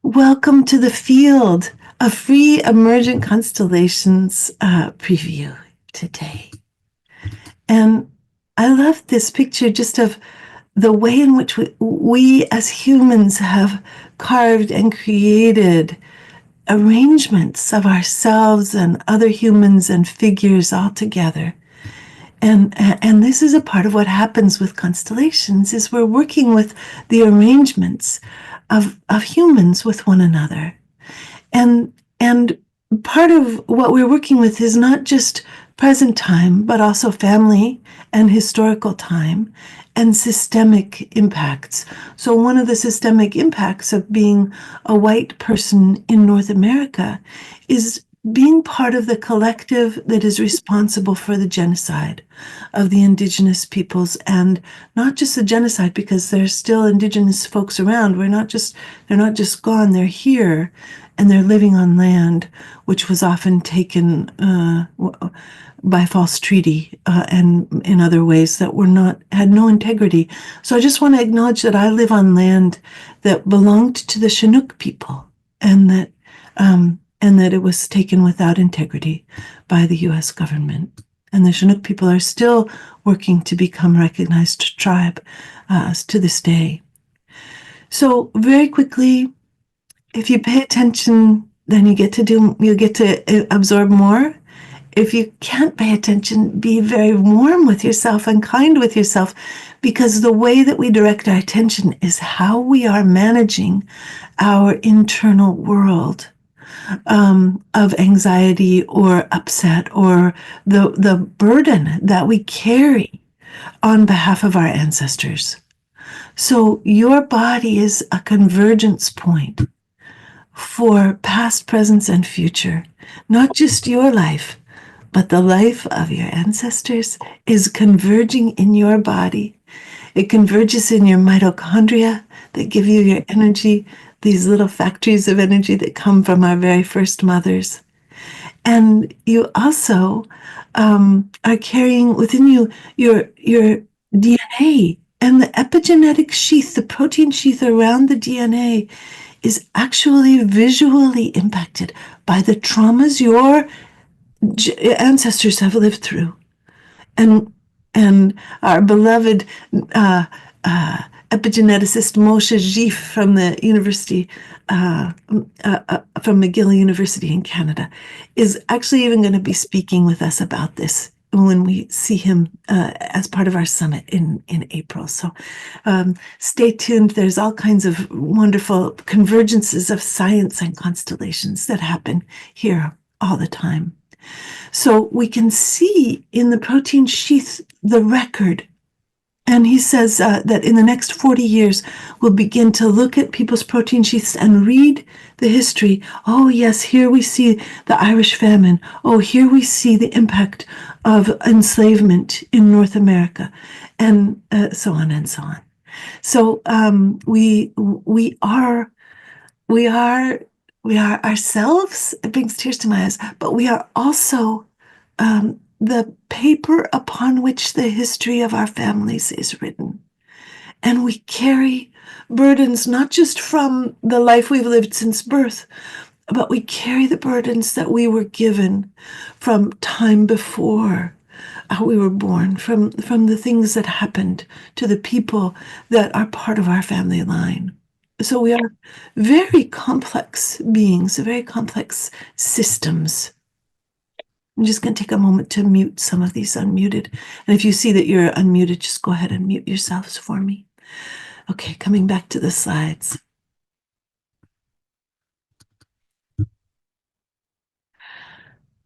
Welcome to the field, a free Emergent constellations preview today. And I love this picture just of the way in which we as humans have carved and created arrangements of ourselves and other humans and figures all together. And this is a part of what happens with constellations is we're working with the arrangements of humans with one another. And part of what we're working with is not just present time, but also family and historical time and systemic impacts. So one of the systemic impacts of being a white person in North America is being part of the collective that is responsible for the genocide of the indigenous peoples, and not just the genocide, because there's still indigenous folks around. They're not just gone, they're here, and they're living on land which was often taken by false treaty and in other ways that had no integrity. So I just want to acknowledge that I live on land that belonged to the Chinook people, and that it was taken without integrity by the U.S. government. And the Chinook people are still working to become recognized tribe to this day. So very quickly, if you pay attention, then you get to absorb more. If you can't pay attention, be very warm with yourself and kind with yourself, because the way that we direct our attention is how we are managing our internal world of anxiety or upset, or the burden that we carry on behalf of our ancestors. So your body is a convergence point for past, present, and future. Not just your life, but the life of your ancestors is converging in your body. It converges in your mitochondria that give you your energy, these little factories of energy that come from our very first mothers. And you also are carrying within you your DNA, and the epigenetic sheath, the protein sheath around the DNA, is actually visually impacted by the traumas your ancestors have lived through. And our beloved epigeneticist Moshe Gif from the university, from McGill University in Canada, is actually even going to be speaking with us about this when we see him as part of our summit in April. So stay tuned. There's all kinds of wonderful convergences of science and constellations that happen here all the time. So we can see in the protein sheath the record. And he says that in the next 40 years, we'll begin to look at people's protein sheaths and read the history. Oh, yes, here we see the Irish famine. Oh, here we see the impact of enslavement in North America, and so on and so on. So we are ourselves. It brings tears to my eyes, but we are also the paper upon which the history of our families is written. And we carry burdens not just from the life we've lived since birth, but we carry the burdens that we were given from time before we were born, from the things that happened to the people that are part of our family line. So we are very complex beings, very complex systems. I'm just going to take a moment to mute some of these unmuted. And if you see that you're unmuted, just go ahead and mute yourselves for me. Okay, coming back to the slides.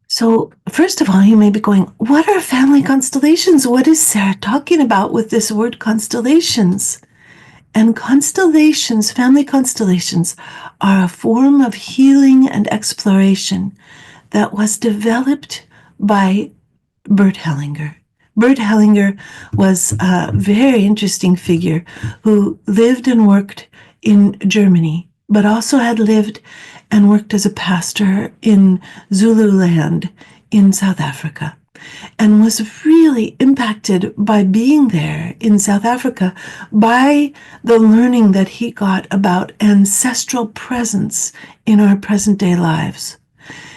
So first of all, you may be going, what are family constellations? What is Sarah talking about with this word constellations? And constellations, family constellations, are a form of healing and exploration that was developed by Bert Hellinger. Bert Hellinger was a very interesting figure who lived and worked in Germany, but also had lived and worked as a pastor in Zululand in South Africa. and was really impacted by being there in South Africa by the learning that he got about ancestral presence in our present day lives.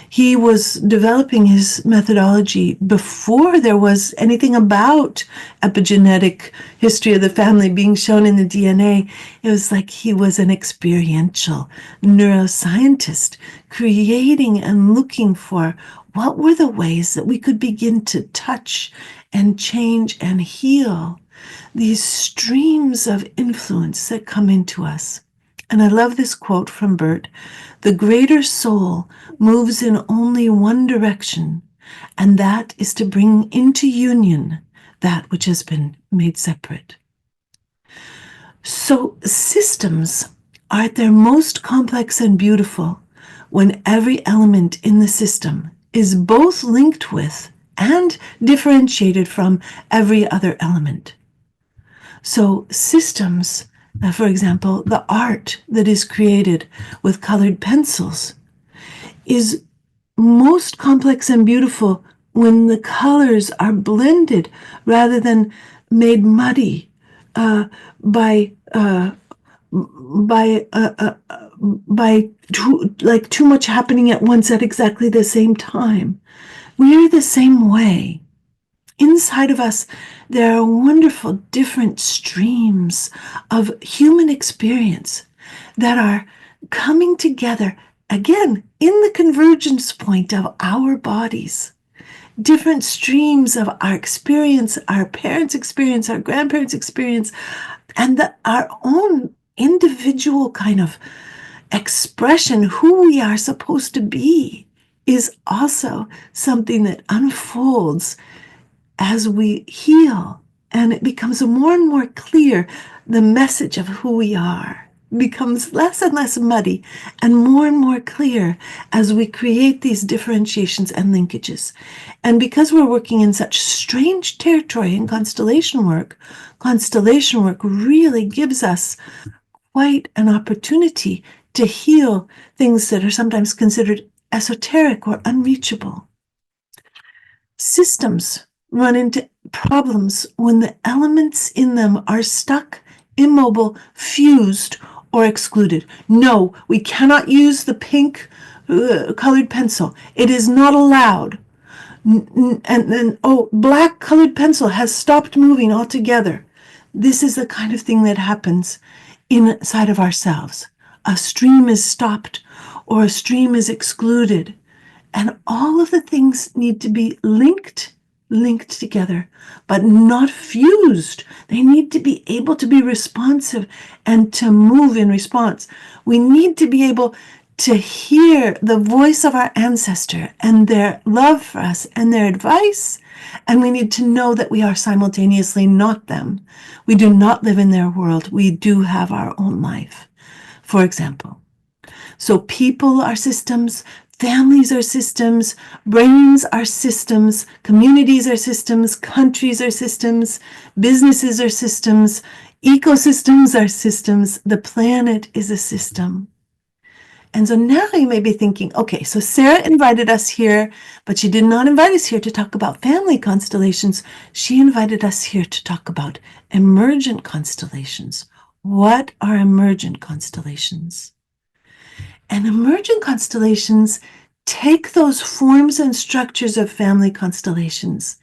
He was developing his methodology before there was anything about epigenetic history of the family being shown in the DNA. It was like he was an experiential neuroscientist, creating and looking for what were the ways that we could begin to touch and change and heal these streams of influence that come into us. And I love this quote from Bert: "The greater soul moves in only one direction, and that is to bring into union that which has been made separate." So systems are at their most complex and beautiful when every element in the system is both linked with and differentiated from every other element. So systems, for example, the art that is created with colored pencils is most complex and beautiful when the colors are blended rather than made muddy by too much happening at once at exactly the same time. We're the same way. Inside of us, there are wonderful different streams of human experience that are coming together, again, in the convergence point of our bodies. Different streams of our experience, our parents' experience, our grandparents' experience, and our own individual kind of expression, who we are supposed to be, is also something that unfolds as we heal, and it becomes more and more clear. The message of who we are becomes less and less muddy and more clear as we create these differentiations and linkages. And because we're working in such strange territory in constellation work really gives us quite an opportunity to heal things that are sometimes considered esoteric or unreachable. Systems run into problems when the elements in them are stuck, immobile, fused, or excluded. No, we cannot use the pink colored pencil. It is not allowed. And then, black colored pencil has stopped moving altogether. This is the kind of thing that happens inside of ourselves. A stream is stopped or a stream is excluded. And all of the things need to be linked together, but not fused. They need to be able to be responsive and to move in response. We need to be able to hear the voice of our ancestor and their love for us and their advice. And we need to know that we are simultaneously not them. We do not live in their world. We do have our own life, for example. So people are systems, families are systems, brains are systems, communities are systems, countries are systems, businesses are systems, ecosystems are systems, the planet is a system. And so now you may be thinking, okay, so Sarah invited us here, but she did not invite us here to talk about family constellations. She invited us here to talk about emergent constellations. What are emergent constellations? And emergent constellations take those forms and structures of family constellations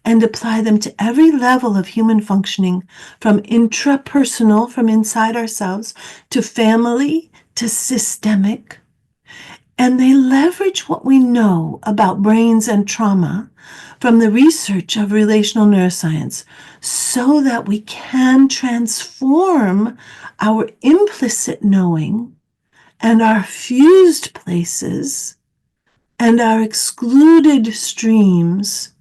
and apply them to every level of human functioning, from intrapersonal, from inside ourselves, to family, to systemic. And they leverage what we know about brains and trauma from the research of relational neuroscience so that we can transform our implicit knowing and our fused places and our excluded streams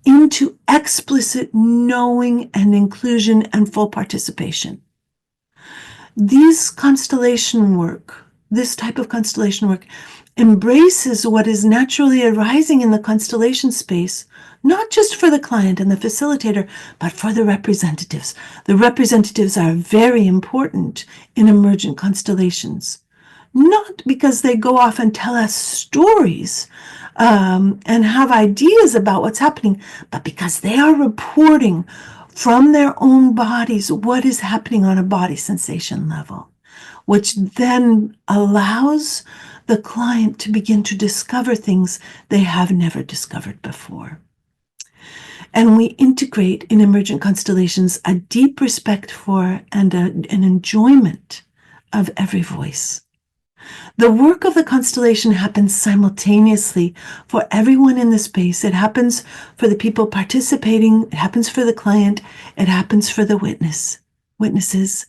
into explicit knowing and inclusion and full participation. This type of constellation work embraces what is naturally arising in the constellation space, not just for the client and the facilitator, but for the representatives. The representatives are very important in emergent constellations. not because they go off and tell us stories and have ideas about what's happening, but because they are reporting from their own bodies what is happening on a body sensation level, which then allows the client to begin to discover things they have never discovered before. And we integrate in emergent constellations a deep respect for and an enjoyment of every voice. The work of the constellation happens simultaneously for everyone in the space. It happens for the people participating, it happens for the client, it happens for the witnesses.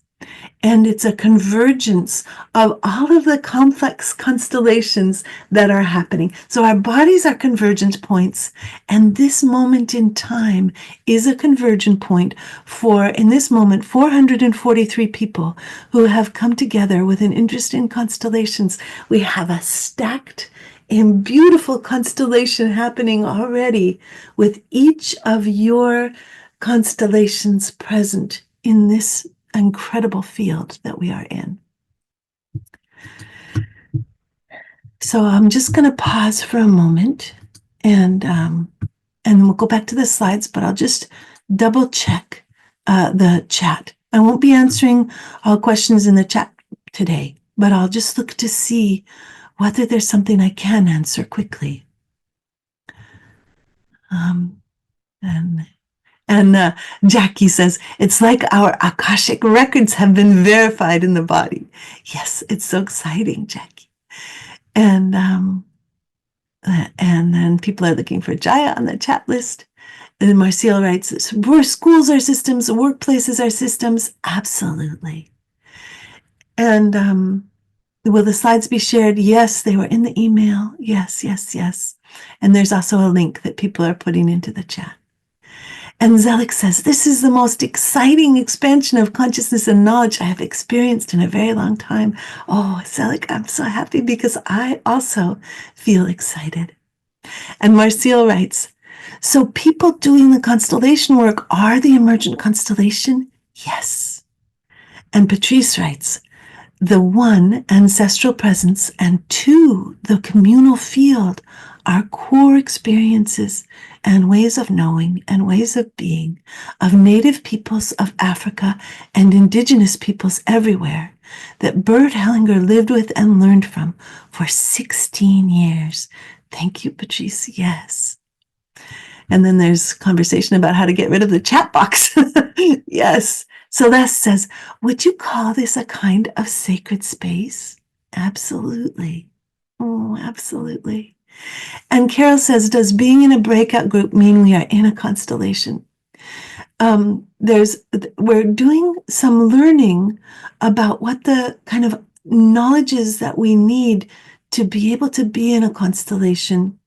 And it's a convergence of all of the complex constellations that are happening. So our bodies are convergence points, and this moment in time is a convergent point for, in this moment, 443 people who have come together with an interest in constellations. We have a stacked and beautiful constellation happening already with each of your constellations present in this incredible field that we are in. So I'm just going to pause for a moment and we'll go back to the slides, but I'll just double check the chat. I won't be answering all questions in the chat today, but I'll just look to see whether there's something I can answer quickly. And Jackie says, it's like our Akashic records have been verified in the body. Yes, it's so exciting, Jackie. And then people are looking for Jaya on the chat list. And Marcel writes, schools are systems, workplaces are systems. Absolutely. And will the slides be shared? Yes, they were in the email. Yes, yes, yes. And there's also a link that people are putting into the chat. And Zelik says, this is the most exciting expansion of consciousness and knowledge I have experienced in a very long time. Oh, Zelik, I'm so happy because I also feel excited. And Marcel writes, so people doing the constellation work are the emergent constellation? Yes. And Patrice writes, the one, ancestral presence, and two, the communal field, are core experiences and ways of knowing and ways of being of native peoples of Africa and indigenous peoples everywhere that Bert Hellinger lived with and learned from for 16 years. Thank you, Patrice. Yes. And then there's conversation about how to get rid of the chat box. Yes. Celeste says, would you call this a kind of sacred space? Absolutely. Oh, absolutely. And Carol says, does being in a breakout group mean we are in a constellation? We're doing some learning about what the kind of knowledge is that we need to be able to be in a constellation,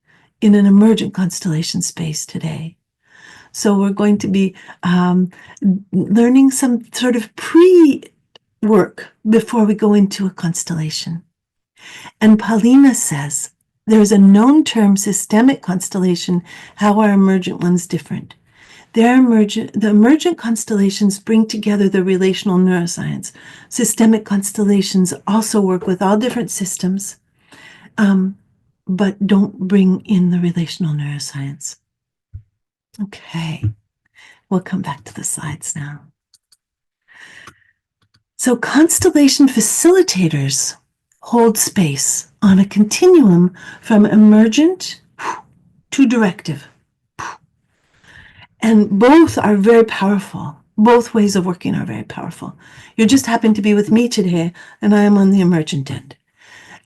in an emergent constellation space today. So we're going to be learning some sort of pre-work before we go into a constellation. And Paulina says, there's a known term, systemic constellation. How are emergent ones different? The emergent constellations bring together the relational neuroscience. Systemic constellations also work with all different systems, but don't bring in the relational neuroscience. Okay, we'll come back to the slides now. So constellation facilitators hold space on a continuum from emergent to directive. And both are very powerful. Both ways of working are very powerful. You just happen to be with me today, and I am on the emergent end.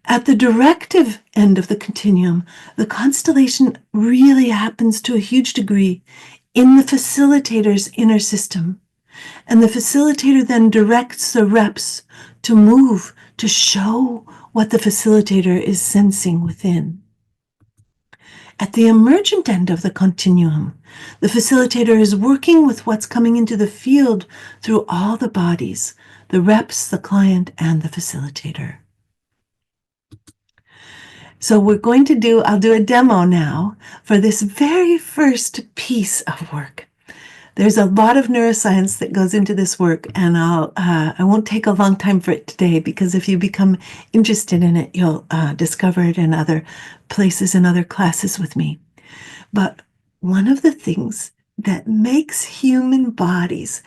At the directive end of the continuum, the constellation really happens to a huge degree in the facilitator's inner system. And the facilitator then directs the reps to move, to show what the facilitator is sensing within. At the emergent end of the continuum, the facilitator is working with what's coming into the field through all the bodies, the reps, the client, and the facilitator. So I'll do a demo now for this very first piece of work. There's a lot of neuroscience that goes into this work, and I won't take a long time for it today, because if you become interested in it, you'll discover it in other places and other classes with me. But one of the things that makes human bodies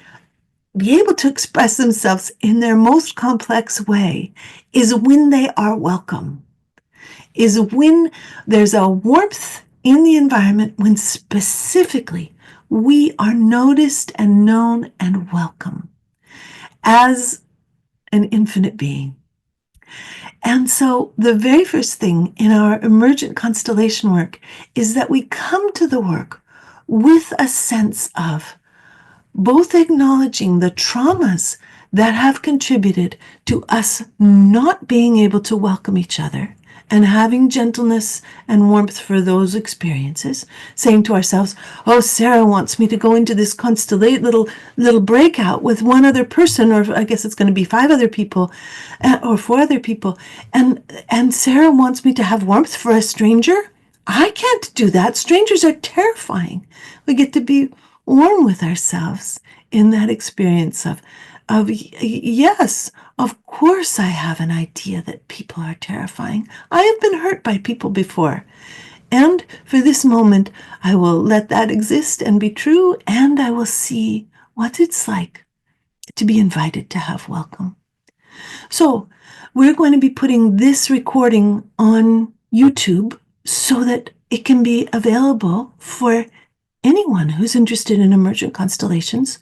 be able to express themselves in their most complex way is when they are welcome, is when there's a warmth in the environment, when specifically we are noticed and known and welcome as an infinite being. And so the very first thing in our emergent constellation work is that we come to the work with a sense of both acknowledging the traumas that have contributed to us not being able to welcome each other, and having gentleness and warmth for those experiences, saying to ourselves, oh, Sarah wants me to go into this little breakout with one other person, or I guess it's going to be 5 other people, or 4 other people, and Sarah wants me to have warmth for a stranger. I can't do that. Strangers are terrifying. We get to be warm with ourselves in that experience of yes, of course I have an idea that people are terrifying. I have been hurt by people before. And for this moment, I will let that exist and be true, and I will see what it's like to be invited to have welcome. So we're going to be putting this recording on YouTube so that it can be available for anyone who's interested in emergent constellations.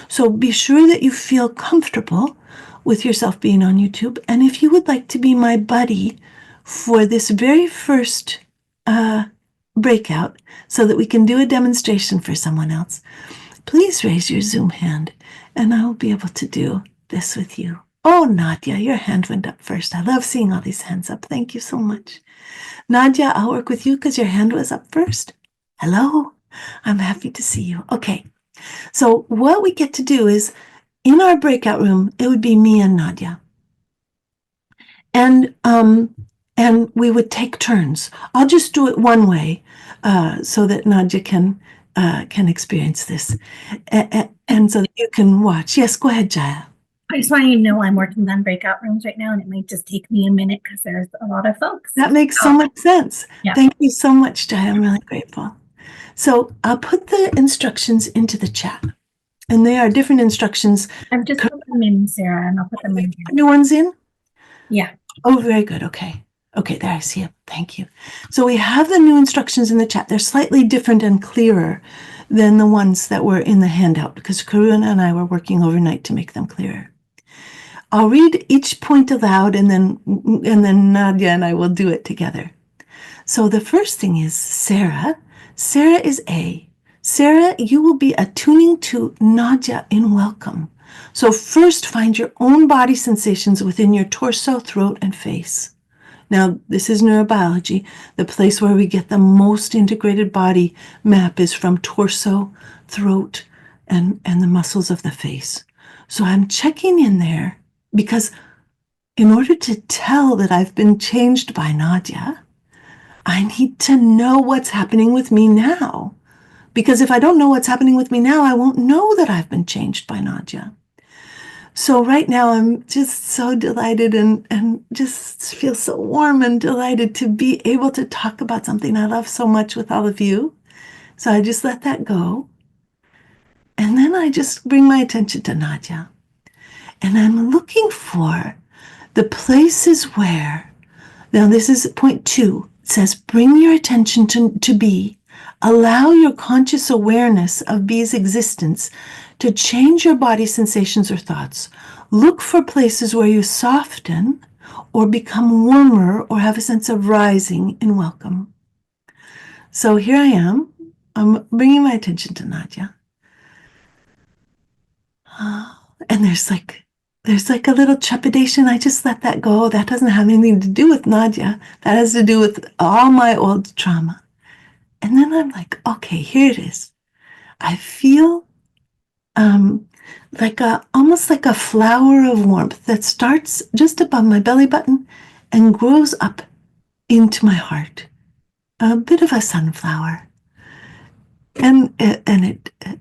So be sure that you feel comfortable with yourself being on YouTube. And if you would like to be my buddy for this very first breakout, so that we can do a demonstration for someone else, please raise your Zoom hand and I'll be able to do this with you. Oh, Nadia, your hand went up first. I love seeing all these hands up. Thank you so much. Nadia, I'll work with you because your hand was up first. Hello. I'm happy to see you. Okay, so what we get to do is, in our breakout room, it would be me and Nadia. And we would take turns. I'll just do it one way so that Nadia can experience this. And so that you can watch. Yes, go ahead, Jaya. I just want you to know I'm working on breakout rooms right now, and it might just take me a minute because there's a lot of folks. That makes so much sense. Yeah. Thank you so much, Jaya. I'm really grateful. So I'll put the instructions into the chat, and they are different instructions. I've just put them in, Sarah, and I'll put them in. New ones in? Yeah. Oh, very good. Okay. Okay, there I see it. Thank you. So we have the new instructions in the chat. They're slightly different and clearer than the ones that were in the handout, because Karuna and I were working overnight to make them clearer. I'll read each point aloud, and then Nadia and I will do it together. So the first thing is Sarah. Sarah is A. Sarah, you will be attuning to Nadia in welcome. So first, find your own body sensations within your torso, throat, and face. Now, this is neurobiology. The place where we get the most integrated body map is from torso, throat, and the muscles of the face. So I'm checking in there because in order to tell that I've been changed by Nadia, I need to know what's happening with me now. Because if I don't know what's happening with me now, I won't know that I've been changed by Nadia. So right now, I'm just so delighted and just feel so warm and delighted to be able to talk about something I love so much with all of you. So I just let that go. And then I just bring my attention to Nadia. And I'm looking for the places where, now this is point 2. It says, bring your attention to B. Allow your conscious awareness of B's existence to change your body sensations or thoughts. Look for places where you soften or become warmer or have a sense of rising in welcome. So here I am. I'm bringing my attention to Nadia. And there's like a little trepidation. I just let that go. That doesn't have anything to do with Nadia. That has to do with all my old trauma. And then I'm like, okay, here it is. I feel almost like a flower of warmth that starts just above my belly button and grows up into my heart. A bit of a sunflower.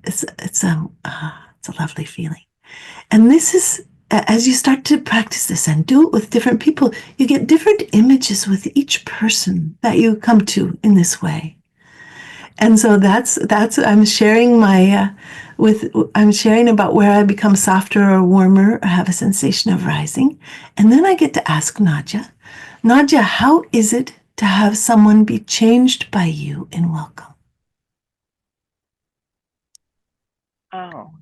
It's a lovely feeling. And this is, as you start to practice this and do it with different people, you get different images with each person that you come to in this way. And so that's I'm sharing I'm sharing about where I become softer or warmer or have a sensation of rising. And then I get to ask Nadia, how is it to have someone be changed by you in welcome? Oh.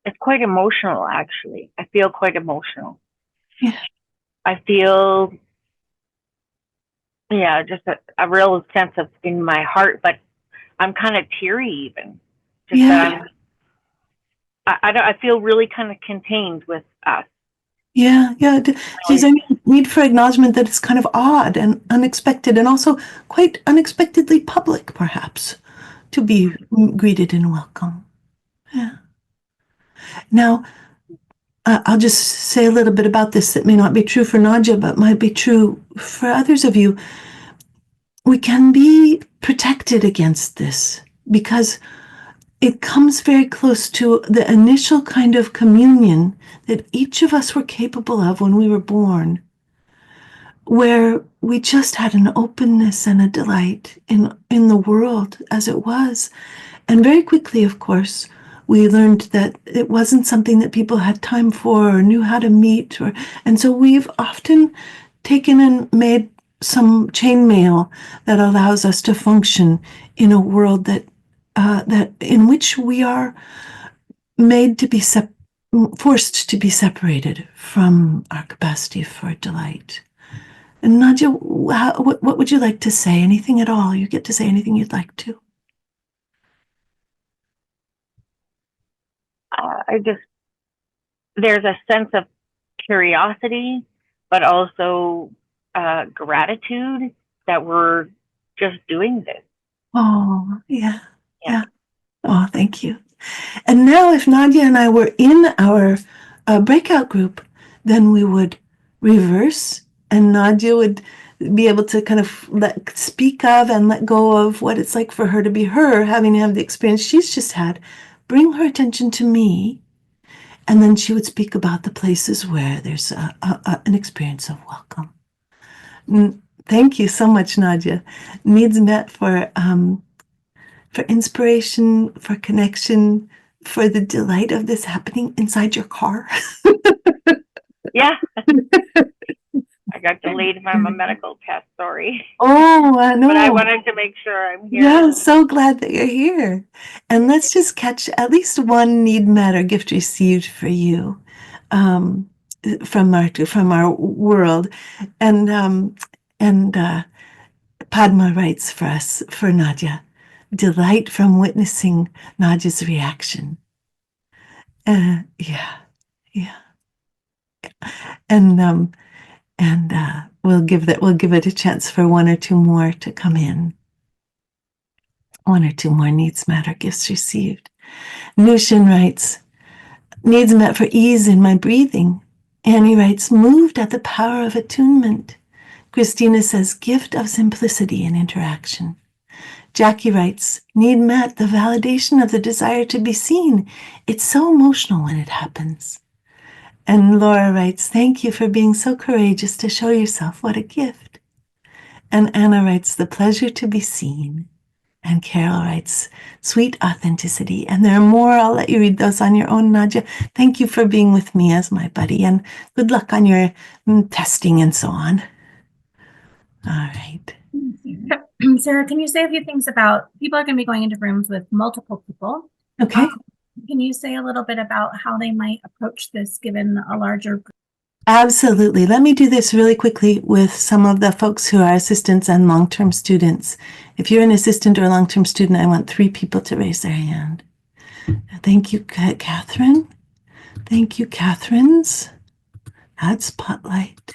It's quite emotional, actually. I feel quite emotional. Yeah. I feel, just a real sense of in my heart, but I'm kind of teary even. Just that I feel really kind of contained with us. Yeah. There's a need for acknowledgement that it's kind of odd and unexpected, and also quite unexpectedly public, perhaps, to be greeted and welcome. Yeah. Now, I'll just say a little bit about this that may not be true for Nadia, but might be true for others of you. We can be protected against this because it comes very close to the initial kind of communion that each of us were capable of when we were born, where we just had an openness and a delight in the world as it was. And very quickly, of course, we learned that it wasn't something that people had time for or knew how to meet. And so we've often taken and made some chainmail that allows us to function in a world that in which we are made to be forced to be separated from our capacity for delight. And Nadia, what would you like to say? Anything at all? You get to say anything you'd like to. There's a sense of curiosity, but also gratitude that we're just doing this. Oh, yeah. Oh, thank you. And now if Nadia and I were in our breakout group, then we would reverse, and Nadia would be able to kind of speak of and let go of what it's like for her to be her, having to have the experience she's just had, bring her attention to me, and then she would speak about the places where there's an experience of welcome. Thank you so much, Nadia. Needs met for inspiration, for connection, for the delight of this happening inside your car. Yeah. I got delayed from a medical test, sorry. Oh, I know. But I wanted to make sure I'm here. Yeah, I'm so glad that you're here. And let's just catch at least one need met or gift received for you from our world. And Padma writes for us, for Nadia, delight from witnessing Nadia's reaction. Yeah. And we'll give it a chance for one or two more to come in. One or two more needs met or gifts received. Nushin writes, needs met for ease in my breathing. Annie writes, moved at the power of attunement. Christina says, gift of simplicity in interaction. Jackie writes, need met, the validation of the desire to be seen. It's so emotional when it happens. And Laura writes, thank you for being so courageous to show yourself. What a gift. And Anna writes, the pleasure to be seen. And Carol writes, sweet authenticity. And there are more. I'll let you read those on your own, Nadia. Thank you for being with me as my buddy. And good luck on your testing and so on. All right. Sarah, can you say a few things about people are going to be going into rooms with multiple people? Okay. Can you say a little bit about how they might approach this given a larger group? Absolutely. Let me do this really quickly with some of the folks who are assistants and long-term students. If you're an assistant or long-term student, I want 3 people to raise their hand. Thank you, Catherine. Thank you, Catherine's. Add spotlight.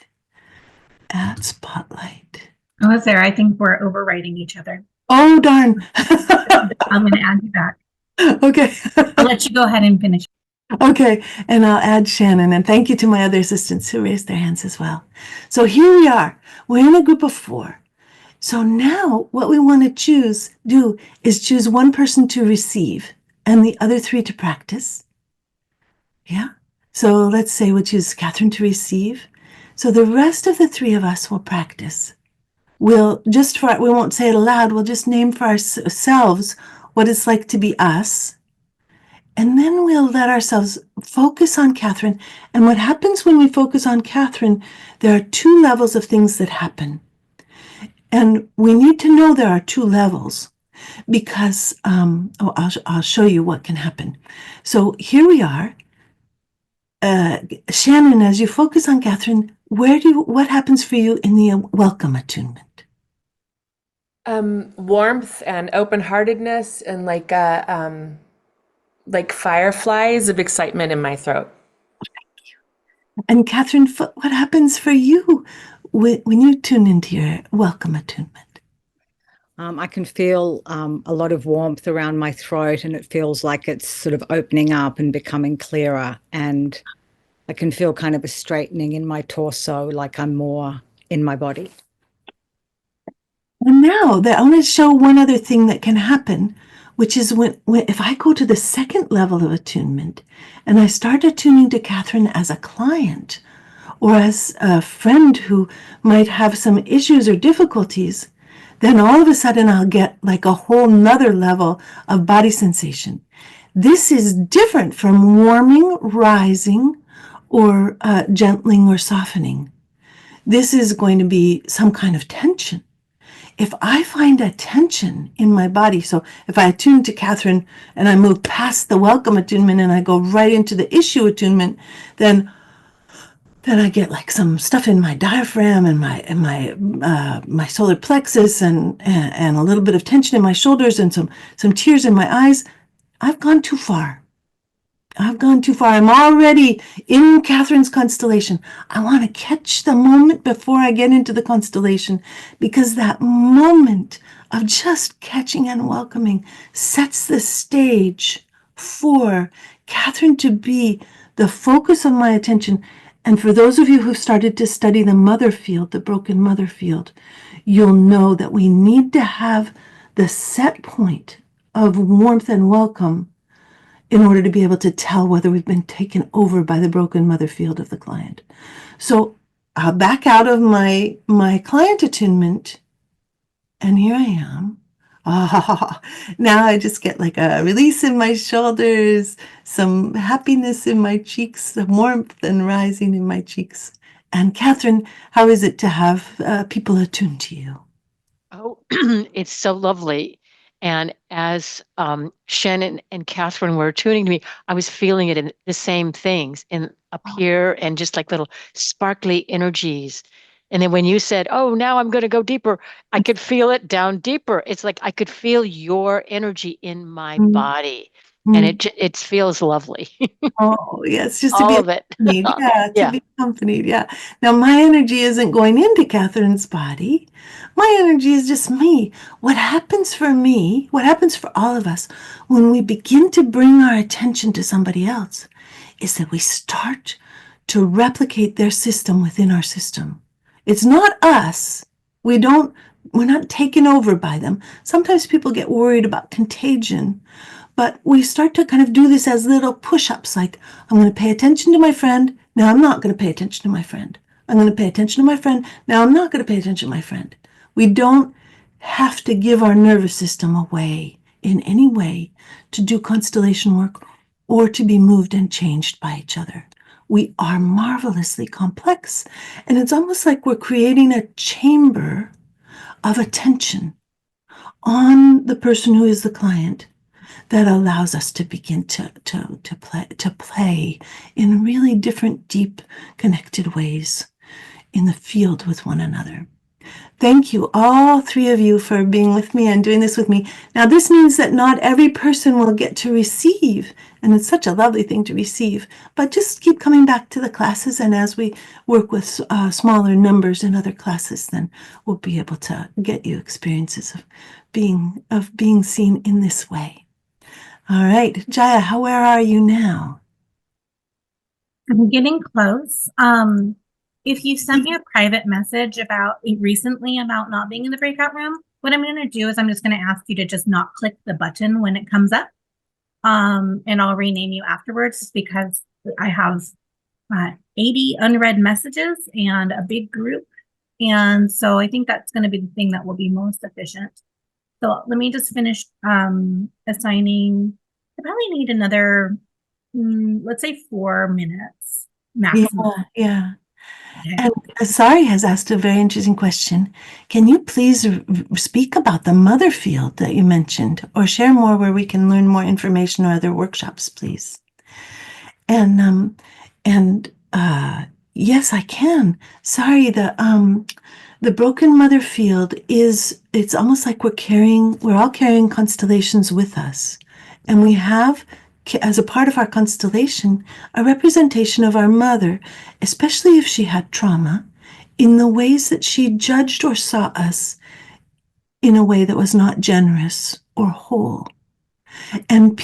Add spotlight. Oh, Sarah, I think we're overwriting each other. Oh, darn. I'm going to add you back. Okay. I'll let you go ahead and finish. Okay, and I'll add Shannon, and thank you to my other assistants who raised their hands as well. So here we are. We're in a group of 4. So now what we want to do is choose one person to receive and the other three to practice. Yeah. So let's say we'll choose Catherine to receive. So the rest of the three of us will practice. We won't say it aloud. We'll just name for ourselves what it's like to be us. And then we'll let ourselves focus on Catherine. And what happens when we focus on Catherine, there are two levels of things that happen. And we need to know there are two levels because, I'll show you what can happen. So here we are. Shannon, as you focus on Catherine, what happens for you in the welcome attunement? Warmth and open-heartedness and like fireflies of excitement in my throat. And Catherine, what happens for you when you tune into your welcome attunement? I can feel a lot of warmth around my throat, and it feels like it's sort of opening up and becoming clearer. And I can feel kind of a straightening in my torso, like I'm more in my body. And now I want to show one other thing that can happen, which is when if I go to the second level of attunement and I start attuning to Catherine as a client or as a friend who might have some issues or difficulties, then all of a sudden I'll get like a whole nother level of body sensation. This is different from warming, rising, or gentling or softening. This is going to be some kind of tension. If I find a tension in my body, so if I attune to Catherine and I move past the welcome attunement and I go right into the issue attunement, then I get like some stuff in my diaphragm and my solar plexus and a little bit of tension in my shoulders and some tears in my eyes. I've gone too far. I've gone too far. I'm already in Catherine's constellation. I want to catch the moment before I get into the constellation, because that moment of just catching and welcoming sets the stage for Catherine to be the focus of my attention. And for those of you who've started to study the mother field, the broken mother field, you'll know that we need to have the set point of warmth and welcome in order to be able to tell whether we've been taken over by the broken mother field of the client. So I'll back out of my client attunement, and here I am. Now I just get like a release in my shoulders, some happiness in my cheeks, some warmth and rising in my cheeks. And Catherine, how is it to have people attuned to you? Oh, it's so lovely. And as Shannon and Catherine were tuning to me, I was feeling it in the same things in up here and just like little sparkly energies. And then when you said, "Oh, now I'm going to go deeper," I could feel it down deeper. It's like I could feel your energy in my body, and it feels lovely. Oh, yes, just to be All of it. accompanied. Yeah, to Yeah. be accompanied. Yeah. Now, my energy isn't going into Catherine's body. My energy is just me. What happens for me, what happens for all of us when we begin to bring our attention to somebody else is that we start to replicate their system within our system. It's not us. We're not taken over by them. Sometimes people get worried about contagion. But we start to kind of do this as little push-ups, like I'm going to pay attention to my friend. Now I'm not going to pay attention to my friend. I'm going to pay attention to my friend. Now I'm not going to pay attention to my friend. We don't have to give our nervous system away in any way to do constellation work or to be moved and changed by each other. We are marvelously complex, and it's almost like we're creating a chamber of attention on the person who is the client that allows us to begin to play in really different, deep, connected ways in the field with one another. Thank you, all three of you, for being with me and doing this with me. Now, this means that not every person will get to receive, and it's such a lovely thing to receive, but just keep coming back to the classes, and as we work with smaller numbers in other classes, then we'll be able to get you experiences of being seen in this way. All right, Jaya, where are you now? I'm getting close. if you sent me a private message recently about not being in the breakout room, what I'm going to do is I'm just going to ask you to just not click the button when it comes up. And I'll rename you afterwards because I have 80 unread messages and a big group. And so I think that's going to be the thing that will be most efficient. So let me just finish assigning. I probably need another, let's say 4 minutes maximum. Yeah. Okay. And Sari has asked a very interesting question. Can you please speak about the mother field that you mentioned, or share more where we can learn more information or other workshops, please? And yes, I can. Sorry, the broken mother field it's almost like we're all carrying constellations with us. And we have, as a part of our constellation, a representation of our mother, especially if she had trauma, in the ways that she judged or saw us in a way that was not generous or whole. And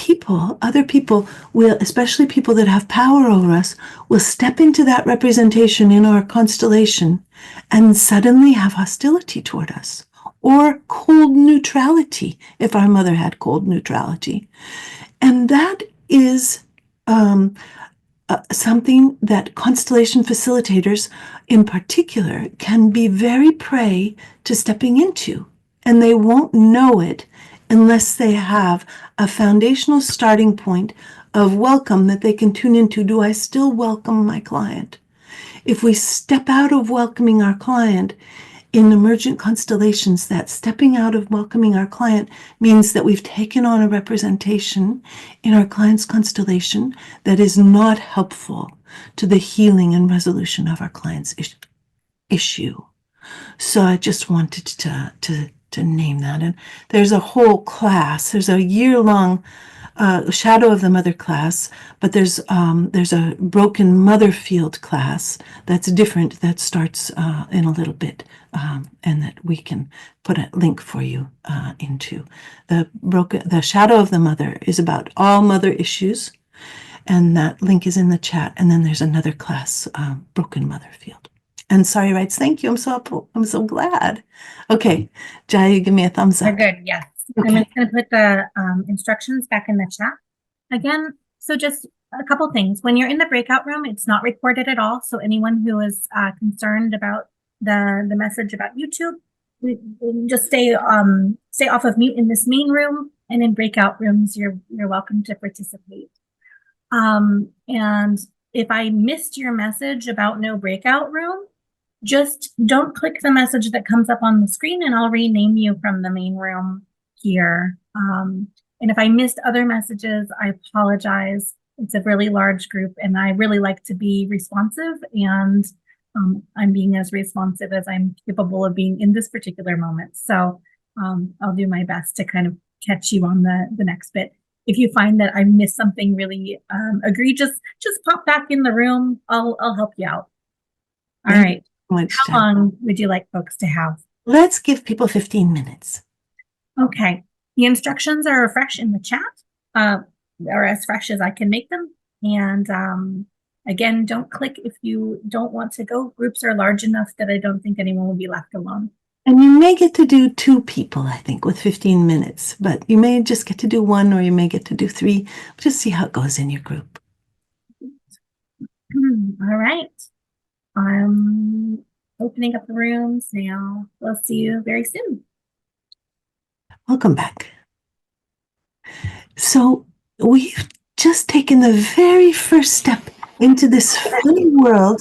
other people will, especially people that have power over us, will step into that representation in our constellation and suddenly have hostility toward us, or cold neutrality if our mother had cold neutrality. And that is something that constellation facilitators in particular can be very prey to stepping into. And they won't know it unless they have a foundational starting point of welcome that they can tune into. Do I still welcome my client? If we step out of welcoming our client in emergent constellations, that stepping out of welcoming our client means that we've taken on a representation in our client's constellation that is not helpful to the healing and resolution of our client's issue. So I just wanted to name that. And there's a whole class. There's a year-long Shadow of the Mother class, but there's a Broken Mother Field class that's different, that starts in a little bit, and that we can put a link for you into. The Shadow of the Mother is about all mother issues, and that link is in the chat. And then there's another class, Broken Mother Field. And Sari writes, thank you. I'm so glad. Okay, Jai, you give me a thumbs up. We're good. Yes. Okay. I'm just going to put the instructions back in the chat again. So just a couple things. When you're in the breakout room, it's not recorded at all. So anyone who is concerned about the message about YouTube, just stay off of mute in this main room, and in breakout rooms, you're welcome to participate. And if I missed your message about no breakout room, just don't click the message that comes up on the screen, and I'll rename you from the main room here. And if I missed other messages, I apologize. It's a really large group, and I really like to be responsive, and I'm being as responsive as I'm capable of being in this particular moment. So I'll do my best to kind of catch you on the next bit. If you find that I missed something really egregious, just pop back in the room. I'll help you out. All right. How long would you like folks to have? Let's give people 15 minutes. Okay. The instructions are fresh in the chat, or as fresh as I can make them. And again, don't click if you don't want to go. Groups are large enough that I don't think anyone will be left alone. And you may get to do 2 people, I think, with 15 minutes, but you may just get to do 1, or you may get to do 3. Just see how it goes in your group. All right. I'm opening up the rooms now. We'll see you very soon. Welcome back. So we've just taken the very first step into this funny world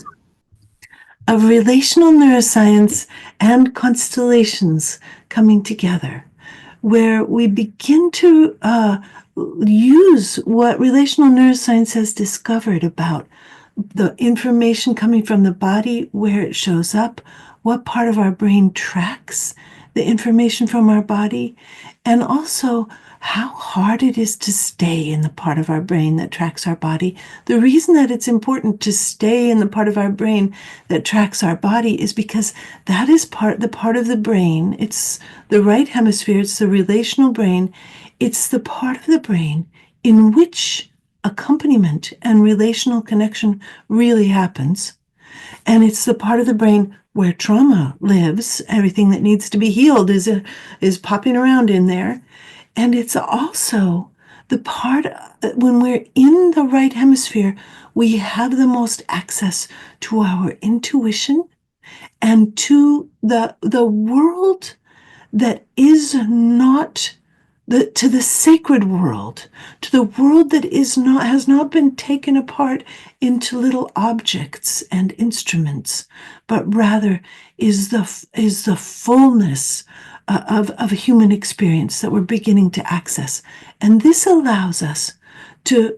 of relational neuroscience and constellations coming together, where we begin to use what relational neuroscience has discovered about the information coming from the body, where it shows up, what part of our brain tracks the information from our body, and also how hard it is to stay in the part of our brain that tracks our body. The reason that it's important to stay in the part of our brain that tracks our body is because that is the part of the brain. It's the right hemisphere. It's the relational brain. It's the part of the brain in which accompaniment and relational connection really happens. And it's the part of the brain where trauma lives. Everything that needs to be healed is popping around in there. And it's also the part when we're in the right hemisphere, we have the most access to our intuition and to the world that is not to the sacred world, to the world that has not been taken apart into little objects and instruments, but rather is the fullness of human experience that we're beginning to access. And this allows us to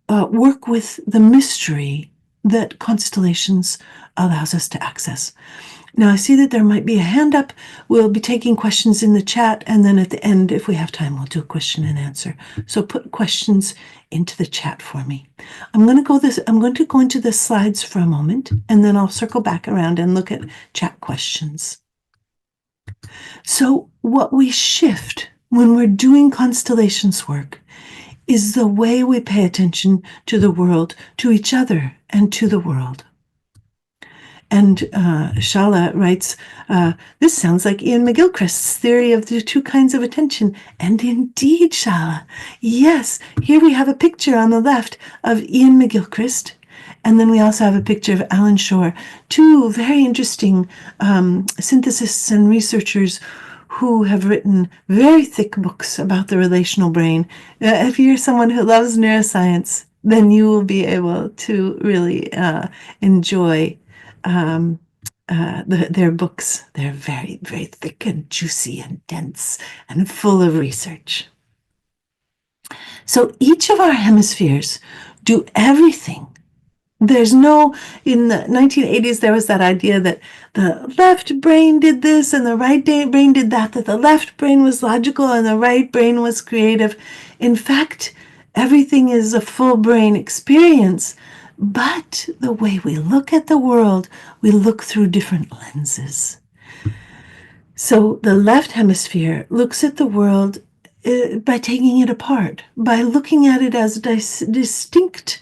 work with the mystery that constellations allows us to access. Now, I see that there might be a hand up. We'll be taking questions in the chat, and then at the end, if we have time, we'll do a question and answer. So put questions into the chat for me. I'm going to go into the slides for a moment, and then I'll circle back around and look at chat questions. So what we shift when we're doing constellations work is the way we pay attention to the world, to each other, and to the world. And Shala writes, this sounds like Ian McGilchrist's theory of the two kinds of attention. And indeed, Shala, yes, here we have a picture on the left of Ian McGilchrist. And then we also have a picture of Alan Shore, two very interesting synthesists and researchers who have written very thick books about the relational brain. If you're someone who loves neuroscience, then you will be able to really enjoy their books. They're very, very thick and juicy and dense and full of research. So each of our hemispheres do everything. There's no, in the 1980s, there was that idea that the left brain did this and the right brain did that the left brain was logical and the right brain was creative. In fact, everything is a full brain experience. But the way we look at the world, we look through different lenses. So the left hemisphere looks at the world by taking it apart, by looking at it as distinct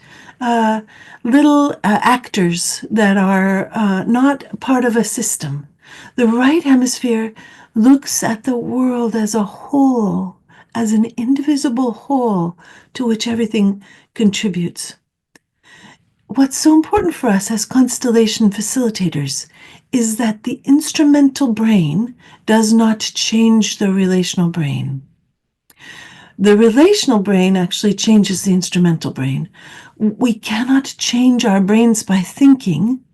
little actors that are not part of a system. The right hemisphere looks at the world as a whole, as an indivisible whole to which everything contributes. What's so important for us as constellation facilitators is that the instrumental brain does not change the relational brain. The relational brain actually changes the instrumental brain. We cannot change our brains by thinking.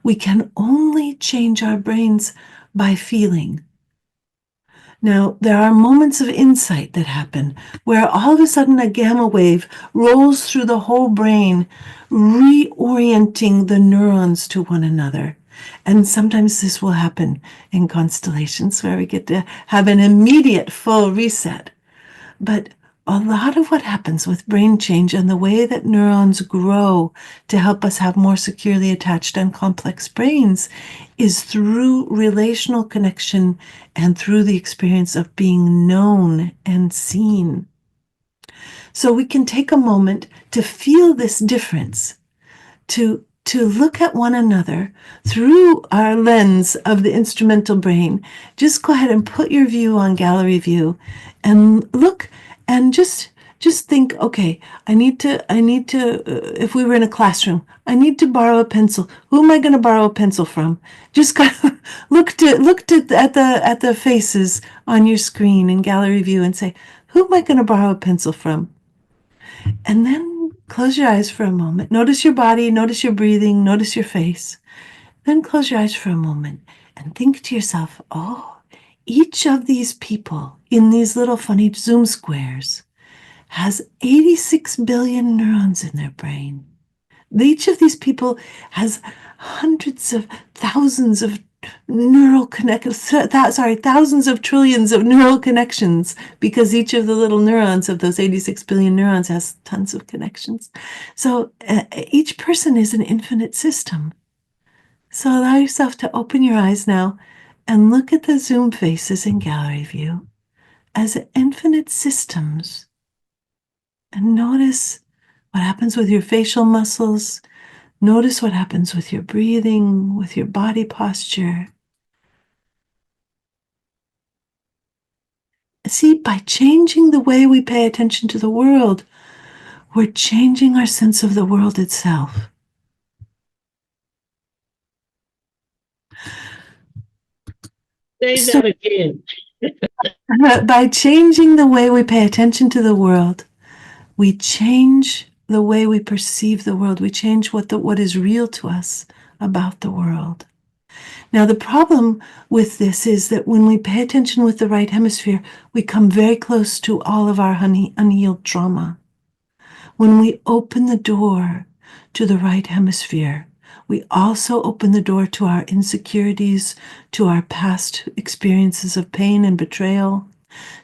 We can only change our brains by feeling. Now, there are moments of insight that happen where all of a sudden a gamma wave rolls through the whole brain, reorienting the neurons to one another. And sometimes this will happen in constellations where we get to have an immediate full reset. But a lot of what happens with brain change and the way that neurons grow to help us have more securely attached and complex brains is through relational connection and through the experience of being known and seen. So we can take a moment to feel this difference, to look at one another through our lens of the instrumental brain. Just go ahead and put your view on gallery view and look and just think, okay, I need to, if we were in a classroom, I need to borrow a pencil. Who am I going to borrow a pencil from? Just kind of look at the faces on your screen in gallery view and say, who am I going to borrow a pencil from? And then close your eyes for a moment. Notice your body, notice your breathing, notice your face. Then close your eyes for a moment and think to yourself, oh, each of these people in these little funny Zoom squares has 86 billion neurons in their brain. Each of these people has hundreds of thousands of thousands of trillions of neural connections, because each of the little neurons of those 86 billion neurons has tons of connections. So each person is an infinite system. So allow yourself to open your eyes now and look at the Zoom faces in gallery view as infinite systems. And notice what happens with your facial muscles, Notice what happens with your breathing, with your body posture. See, by changing the way we pay attention to the world, we're changing our sense of the world itself. Say that again. By changing the way we pay attention to the world, we change the way we perceive the world. We change what is real to us about the world. Now, the problem with this is that when we pay attention with the right hemisphere, we come very close to all of our unhealed trauma. When we open the door to the right hemisphere, we also open the door to our insecurities, to our past experiences of pain and betrayal,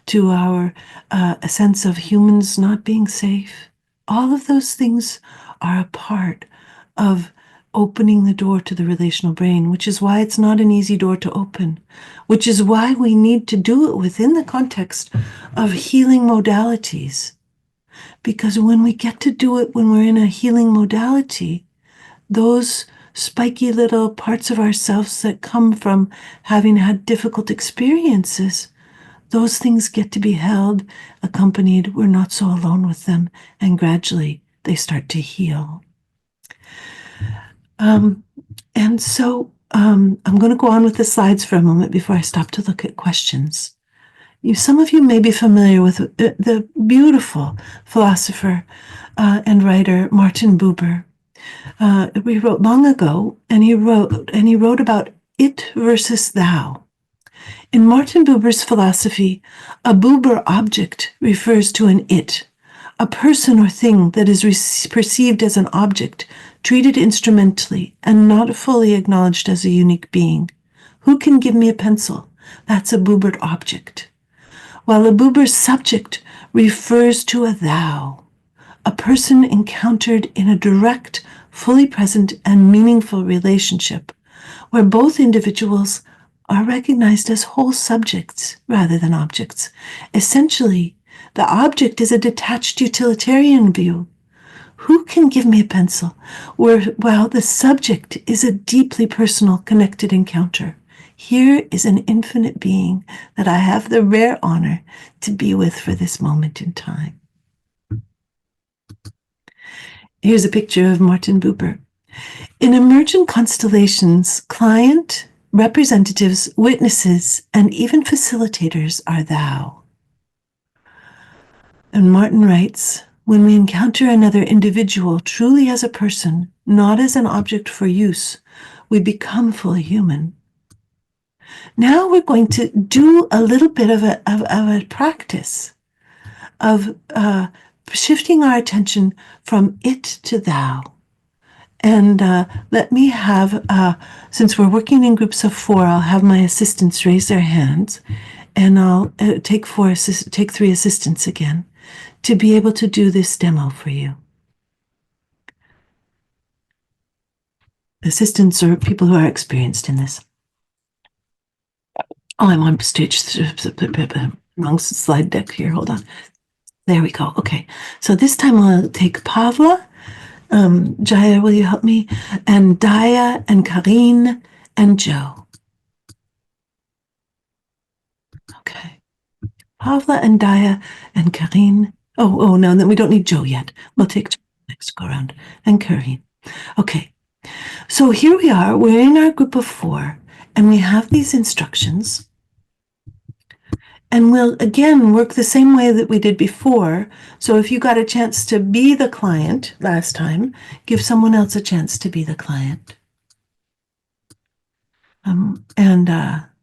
to our a sense of humans not being safe. All of those things are a part of opening the door to the relational brain, which is why it's not an easy door to open, which is why we need to do it within the context of healing modalities. Because when we get to do it when we're in a healing modality, those spiky little parts of ourselves that come from having had difficult experiences, those things get to be held, accompanied. We're not so alone with them, and gradually they start to heal. And so I'm going to go on with the slides for a moment before I stop to look at questions. Some of you may be familiar with the beautiful philosopher and writer Martin Buber. He wrote long ago, and he wrote about it versus thou. In Martin Buber's philosophy, a Buber object refers to an it, a person or thing that is perceived as an object, treated instrumentally, and not fully acknowledged as a unique being. Who can give me a pencil? That's a Buber object. While a Buber subject refers to a thou, a person encountered in a direct, fully present, and meaningful relationship, where both individuals are recognized as whole subjects rather than objects. Essentially, the object is a detached utilitarian view. Who can give me a pencil? While the subject is a deeply personal, connected encounter. Here is an infinite being that I have the rare honor to be with for this moment in time. Here's a picture of Martin Buber. In Emergent constellations, client, representatives, witnesses, and even facilitators are thou. And Martin writes, when we encounter another individual truly as a person, not as an object for use, we become fully human. Now we're going to do a little bit of a practice of shifting our attention from it to thou. And let me have, since we're working in groups of 4, I'll have my assistants raise their hands, and I'll take 3 assistants again to be able to do this demo for you. Assistants are people who are experienced in this. Oh, I'm on stage, wrong slide deck here. Hold on. There we go. Okay. So this time I'll take Pavla. Jaya, will you help me? And Daya and Karine and Joe. Okay. Pavla and Daya and Karine. Oh, no, then we don't need Joe yet. We'll take Joe next go around. And Karine. Okay. So here we are. We're in our group of 4, and we have these instructions. And we'll, again, work the same way that we did before. So if you got a chance to be the client last time, give someone else a chance to be the client.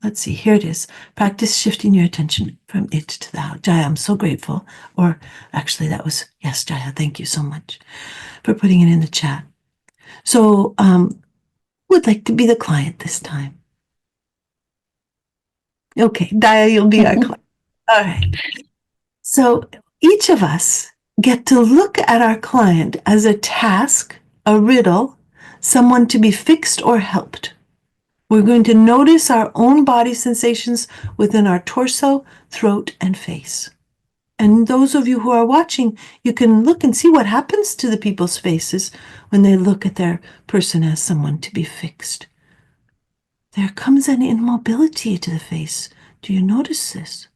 Let's see, here it is. Practice shifting your attention from it to thou. Jaya, I'm so grateful. Or actually that was, yes, Jaya, thank you so much for putting it in the chat. So would like to be the client this time. Okay, Daya, you'll be our client. All right. So each of us get to look at our client as a task, a riddle, someone to be fixed or helped. We're going to notice our own body sensations within our torso, throat, and face. And those of you who are watching, you can look and see what happens to the people's faces when they look at their person as someone to be fixed. There comes an immobility to the face. Do you notice this?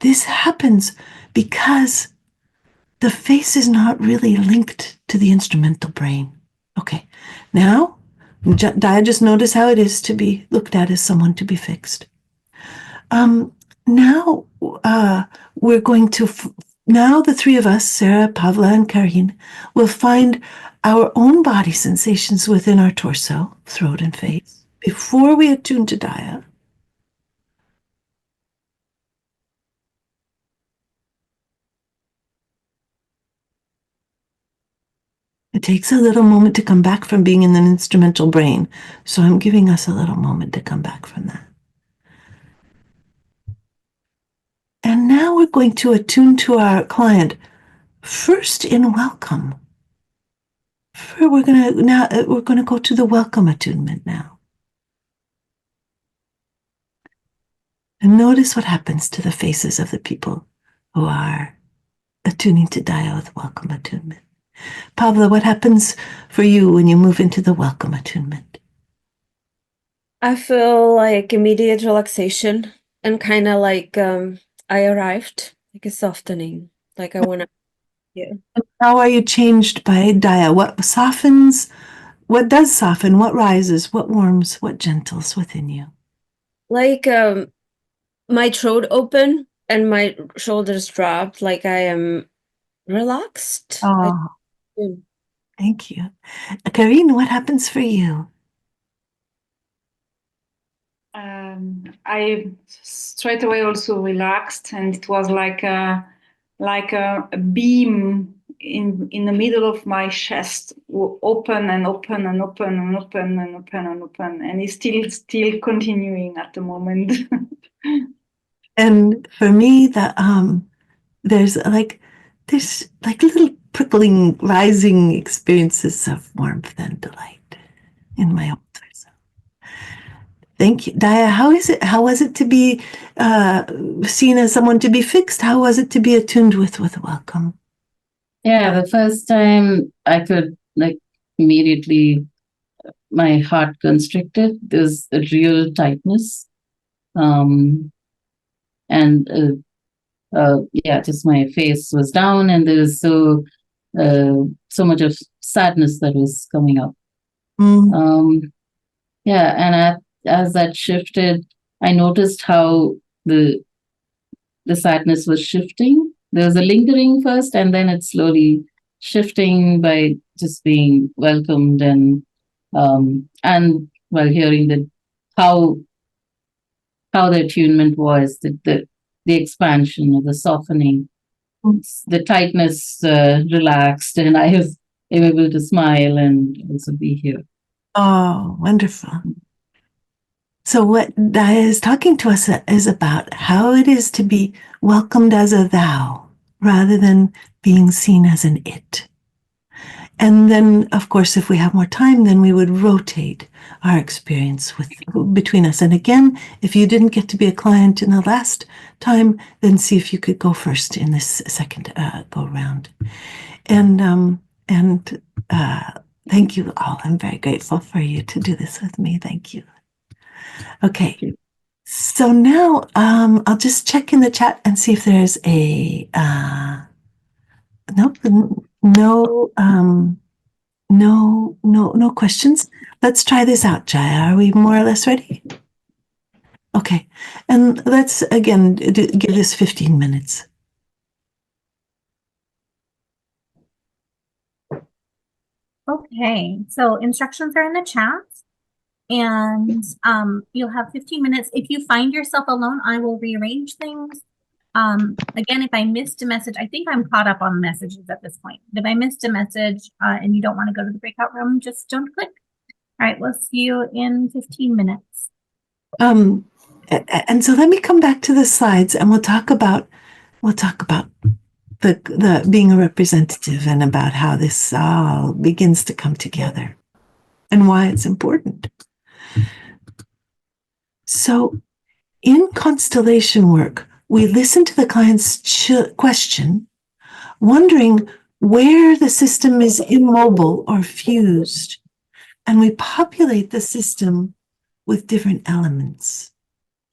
This happens because the face is not really linked to the instrumental brain. Okay, now, Dia, just notice how it is to be looked at as someone to be fixed. Now, we're going to, now the three of us, Sarah, Pavla, and Karine, will find our own body sensations within our torso, throat, and face before we attune to Dia. It takes a little moment to come back from being in an instrumental brain, so I'm giving us a little moment to come back from that. And now we're going to attune to our client, first in welcome. We're going to go to the welcome attunement now. And notice what happens to the faces of the people who are attuning to Dia with welcome attunement. Pavla, what happens for you when you move into the welcome attunement? I feel like immediate relaxation and kind of like I arrived, like a softening, like I want to. Yeah. How are you changed by Dia? What softens? What does soften? What rises? What warms? What gentles within you? Like my throat open and my shoulders dropped, like I am relaxed. Oh, thank you. Karine, what happens for you? I straight away also relaxed, and it was like a beam in the middle of my chest, open and open and open and open and open and open, and it's still continuing at the moment. And for me, there's like little prickling, rising experiences of warmth and delight in my own torso. Thank you, Dia. How was it to be seen as someone to be fixed? How was it to be attuned with welcome? Yeah, the first time I could like immediately my heart constricted. There's a real tightness. And yeah, just my face was down, and there was so much of sadness that was coming up. Yeah, and as that shifted, I noticed how the sadness was shifting. There was a lingering first, and then it's slowly shifting by just being welcomed and while hearing how the attunement was, the expansion or the softening, the tightness relaxed, and I was able to smile and also be here. Oh, wonderful. So what Dia is talking to us is about how it is to be welcomed as a thou rather than being seen as an it. And then, of course, if we have more time, then we would rotate our experience between us. And again, if you didn't get to be a client in the last time, then see if you could go first in this second go round. And thank you all. I'm very grateful for you to do this with me. Thank you. Okay. So now I'll just check in the chat and see if there's a no questions. Let's try this out, Jaya. Are we more or less ready? Okay. And let's again give this 15 minutes. Okay, so instructions are in the chat. And you'll have 15 minutes. If you find yourself alone, I will rearrange things. Again, if I missed a message, I think I'm caught up on messages at this point. If I missed a message and you don't want to go to the breakout room, just don't click. All right, we'll see you in 15 minutes. And so let me come back to the slides, and we'll talk about the being a representative and about how this all begins to come together and why it's important. So in constellation work, we listen to the client's question, wondering where the system is immobile or fused, and we populate the system with different elements.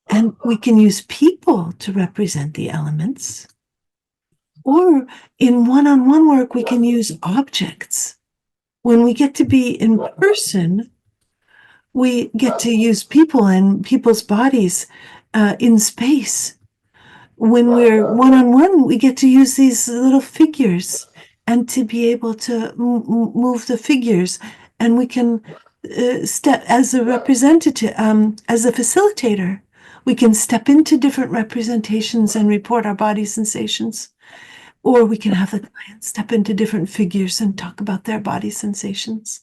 And we can use people to represent the elements. Or in one-on-one work, we can use objects. When we get to be in person, we get to use people and people's bodies in space. When we're one-on-one, we get to use these little figures and to be able to move the figures. And we can step as a representative, as a facilitator, we can step into different representations and report our body sensations. Or we can have the client step into different figures and talk about their body sensations.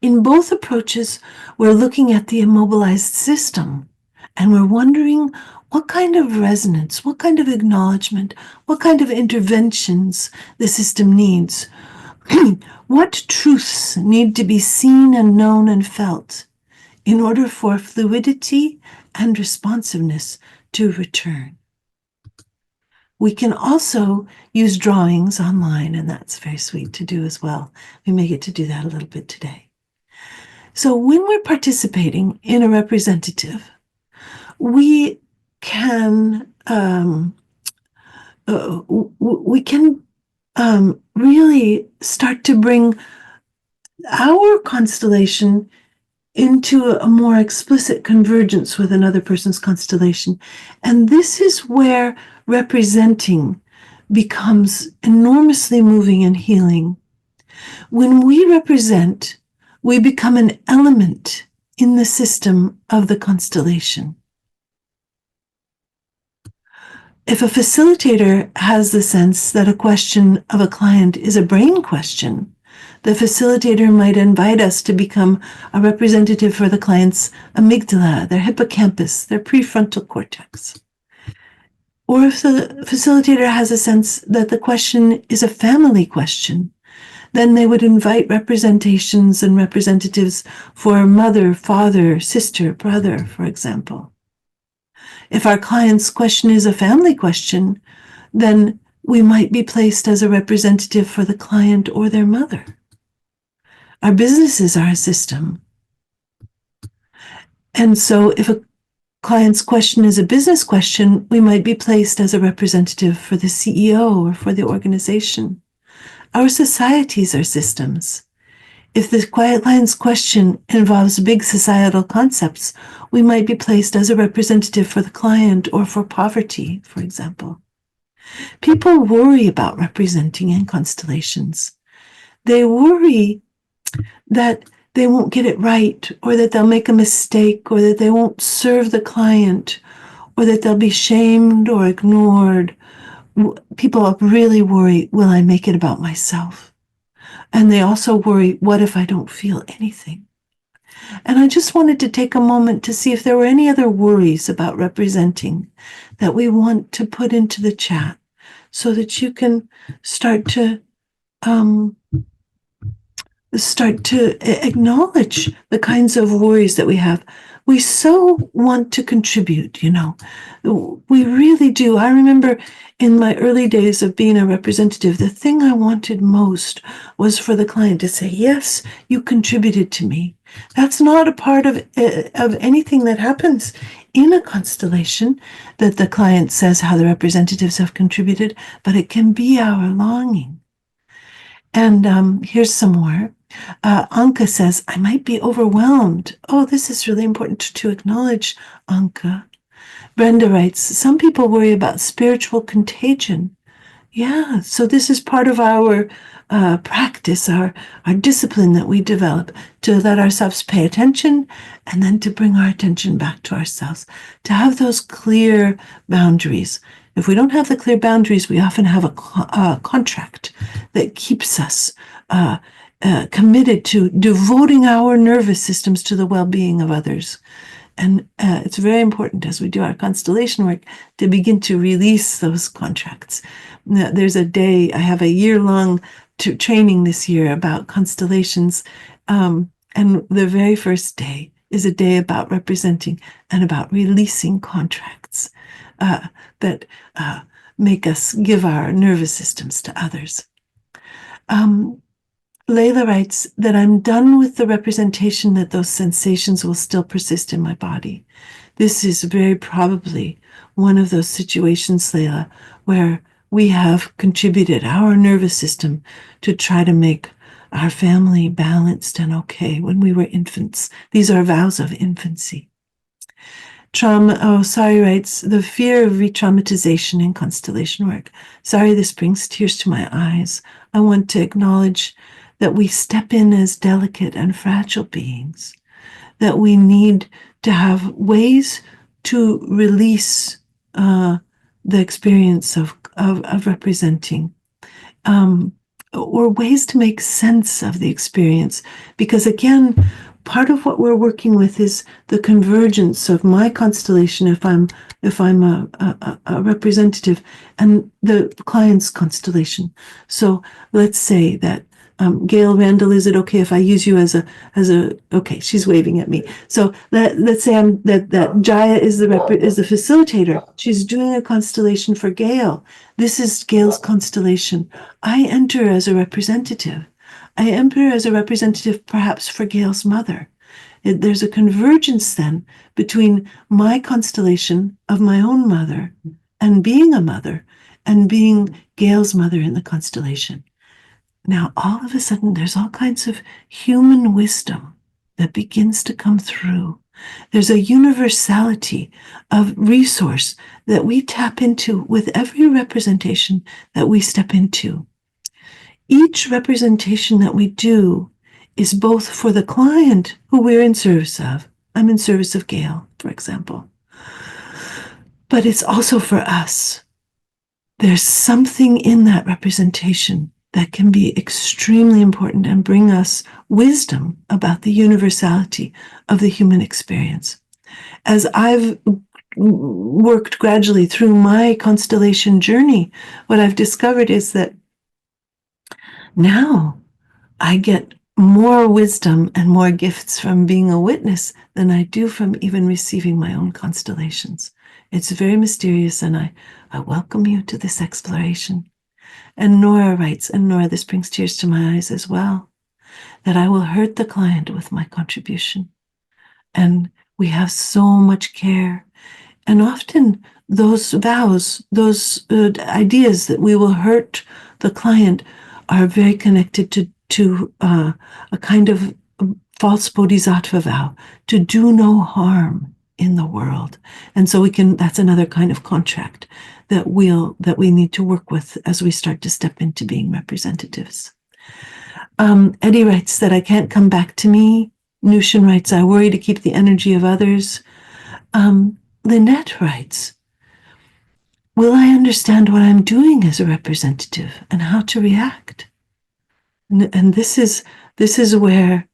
In both approaches, we're looking at the immobilized system, and we're wondering what kind of resonance, what kind of acknowledgement, what kind of interventions the system needs. What truths need to be seen and known and felt in order for fluidity and responsiveness to return. We can also use drawings online, and that's very sweet to do as well. We may get to do that a little bit today. So when we're participating in a representative, we can really start to bring our constellation into a more explicit convergence with another person's constellation. And this is where representing becomes enormously moving and healing. When we represent, we become an element in the system of the constellation. If a facilitator has the sense that a question of a client is a brain question, the facilitator might invite us to become a representative for the client's amygdala, their hippocampus, their prefrontal cortex. Or if the facilitator has a sense that the question is a family question, then they would invite representations and representatives for mother, father, sister, brother, for example. If our client's question is a family question, then we might be placed as a representative for the client or their mother. Our businesses are a system. And so if a client's question is a business question, we might be placed as a representative for the CEO or for the organization. Our societies are systems. If the client's question involves big societal concepts, we might be placed as a representative for the client or for poverty, for example. People worry about representing in constellations. They worry that they won't get it right, or that they'll make a mistake, or that they won't serve the client, or that they'll be shamed or ignored. People really worry, will I make it about myself? And they also worry, what if I don't feel anything? And I just wanted to take a moment to see if there were any other worries about representing that we want to put into the chat so that you can start to acknowledge the kinds of worries that we have. We so want to contribute, you know. We really do. I remember in my early days of being a representative, the thing I wanted most was for the client to say, yes, you contributed to me. That's not a part of anything that happens in a constellation, that the client says how the representatives have contributed, but it can be our longing. And here's some more. Anka says, I might be overwhelmed. Oh, this is really important to acknowledge, Anka. Brenda writes, some people worry about spiritual contagion. Yeah, so this is part of our practice, our discipline that we develop, to let ourselves pay attention and then to bring our attention back to ourselves, to have those clear boundaries. If we don't have the clear boundaries, we often have a contract that keeps us committed to devoting our nervous systems to the well-being of others. And it's very important as we do our constellation work to begin to release those contracts. Now, there's a day, I have a year-long training this year about constellations. And the very first day is a day about representing and about releasing contracts that make us give our nervous systems to others. Layla writes that I'm done with the representation that those sensations will still persist in my body. This is very probably one of those situations, Layla, where we have contributed our nervous system to try to make our family balanced and okay when we were infants. These are vows of infancy. Sari writes, the fear of re-traumatization in constellation work. Sari, this brings tears to my eyes. I want to acknowledge that we step in as delicate and fragile beings, that we need to have ways to release the experience of representing, or ways to make sense of the experience. Because again, part of what we're working with is the convergence of my constellation, if I'm a representative, and the client's constellation. So let's say that Gail Randall, is it okay if I use you as a okay, she's waving at me. So let's say that Jaya is the facilitator. She's doing a constellation for Gail. This is Gail's constellation. I enter as a representative. I enter as a representative perhaps for Gail's mother. There's a convergence then between my constellation of my own mother and being a mother and being Gail's mother in the constellation. Now, all of a sudden, there's all kinds of human wisdom that begins to come through. There's a universality of resource that we tap into with every representation that we step into. Each representation that we do is both for the client who we're in service of. I'm in service of Gail, for example. But it's also for us. There's something in that representation that can be extremely important and bring us wisdom about the universality of the human experience. As I've worked gradually through my constellation journey, what I've discovered is that now I get more wisdom and more gifts from being a witness than I do from even receiving my own constellations. It's very mysterious, and I welcome you to this exploration. And Nora writes, and Nora, this brings tears to my eyes as well, that I will hurt the client with my contribution. And we have so much care. And often those vows, those ideas that we will hurt the client are very connected to a kind of false bodhisattva vow, to do no harm in the world. And so that's another kind of contract that we need to work with as we start to step into being representatives. Eddie writes that I can't come back to me. Nushin writes, I worry to keep the energy of others. Lynette writes, will I understand what I'm doing as a representative and how to react? And this is where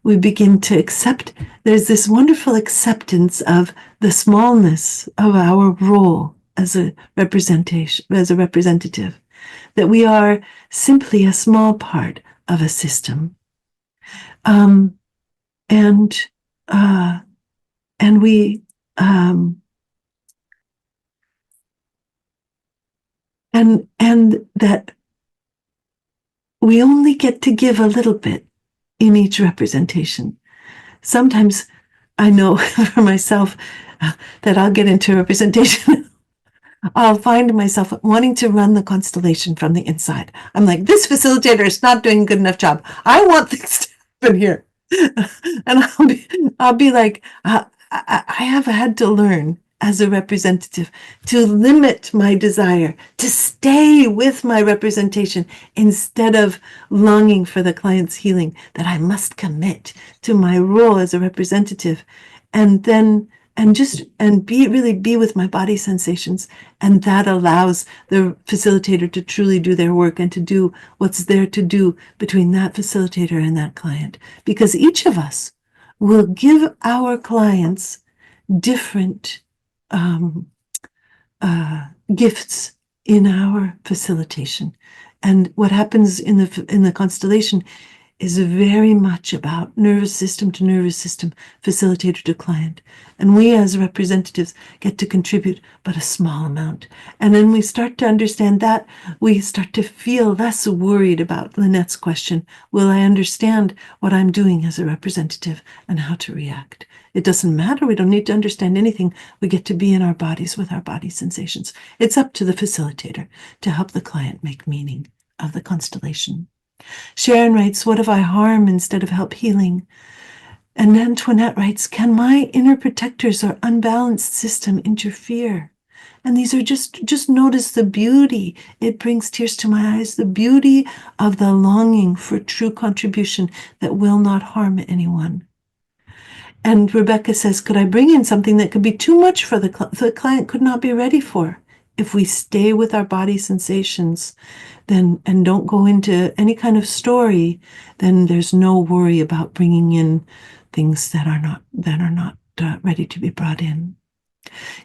we begin to accept. There's this wonderful acceptance of the smallness of our role as a representation, as a representative, that we are simply a small part of a system, and we and that we only get to give a little bit in each representation. Sometimes I know for myself that I'll get into a representation. I'll find myself wanting to run the constellation from the inside. I'm like, this facilitator is not doing a good enough job. I want things to happen here. And I'll be like, I have had to learn as a representative to limit my desire, to stay with my representation instead of longing for the client's healing, that I must commit to my role as a representative and then be with my body sensations. And that allows the facilitator to truly do their work and to do what's there to do between that facilitator and that client. Because each of us will give our clients different gifts in our facilitation. And what happens in the constellation is very much about nervous system to nervous system, facilitator to client. And we as representatives get to contribute but a small amount. And then we start to understand that, we start to feel less worried about Lynette's question, will I understand what I'm doing as a representative and how to react? It doesn't matter. We don't need to understand anything. We get to be in our bodies with our body sensations. It's up to the facilitator to help the client make meaning of the constellation. Sharon writes, what if I harm instead of help healing? And Antoinette writes, can my inner protectors or unbalanced system interfere? And these are just notice the beauty. It brings tears to my eyes, the beauty of the longing for true contribution that will not harm anyone. And Rebecca says, could I bring in something that could be too much for the client could not be ready for? If we stay with our body sensations, then and don't go into any kind of story, then there's no worry about bringing in things that are not ready to be brought in.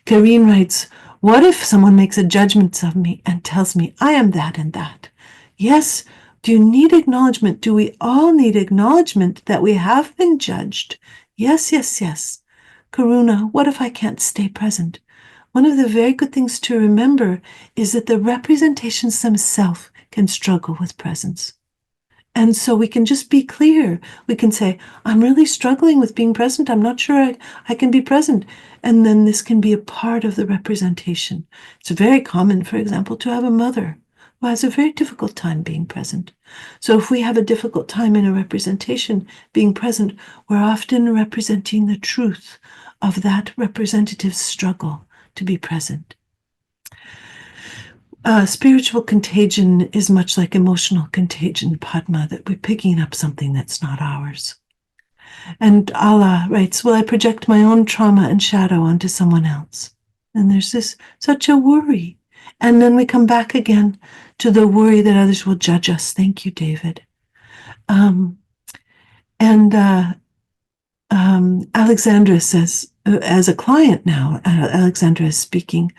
Karine writes, what if someone makes a judgment of me and tells me I am that and that? Yes, do you need acknowledgement? Do we all need acknowledgement that we have been judged? Yes, yes, yes. Karuna, what if I can't stay present? One of the very good things to remember is that the representations themselves can struggle with presence. And so we can just be clear. We can say, I'm really struggling with being present. I'm not sure I can be present. And then this can be a part of the representation. It's very common, for example, to have a mother who has a very difficult time being present. So if we have a difficult time in a representation being present, we're often representing the truth of that representative's struggle to be present. Spiritual contagion is much like emotional contagion, Padma, that we're picking up something that's not ours. And Allah writes, will I project my own trauma and shadow onto someone else? And there's such a worry. And then we come back again to the worry that others will judge us. Thank you, David. Alexandra says, as a client now, Alexandra is speaking,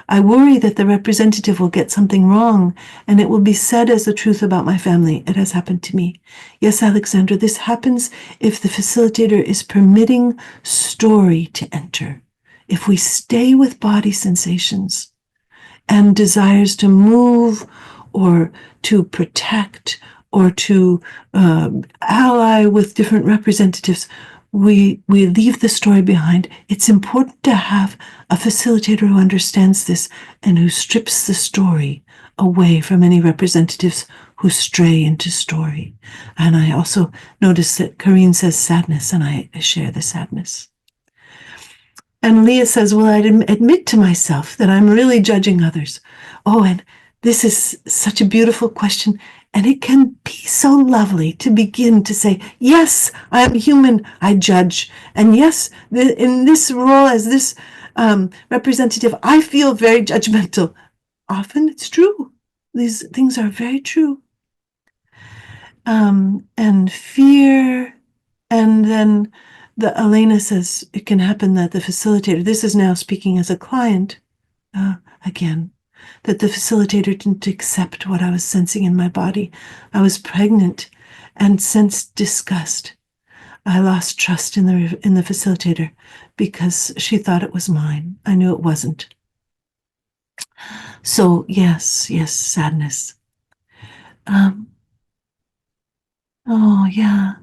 I worry that the representative will get something wrong and it will be said as the truth about my family. It has happened to me. Yes, Alexandra, this happens if the facilitator is permitting story to enter. If we stay with body sensations and desires to move or to protect or to ally with different representatives, we leave the story behind. It's important to have a facilitator who understands this and who strips the story away from any representatives who stray into story. And I also notice that Karine says sadness, and I share the sadness. And Leah says, well, I'd admit to myself that I'm really judging others. Oh, and this is such a beautiful question. And it can be so lovely to begin to say, yes, I am human, I judge. And yes, in this role as this representative, I feel very judgmental. Often it's true. These things are very true. And fear. And then Elena says, it can happen that the facilitator, this is now speaking as a client, again, that the facilitator didn't accept what I was sensing in my body. I was pregnant and sensed disgust. I lost trust in the facilitator because she thought it was mine. I knew it wasn't. So yes, sadness. Oh yeah.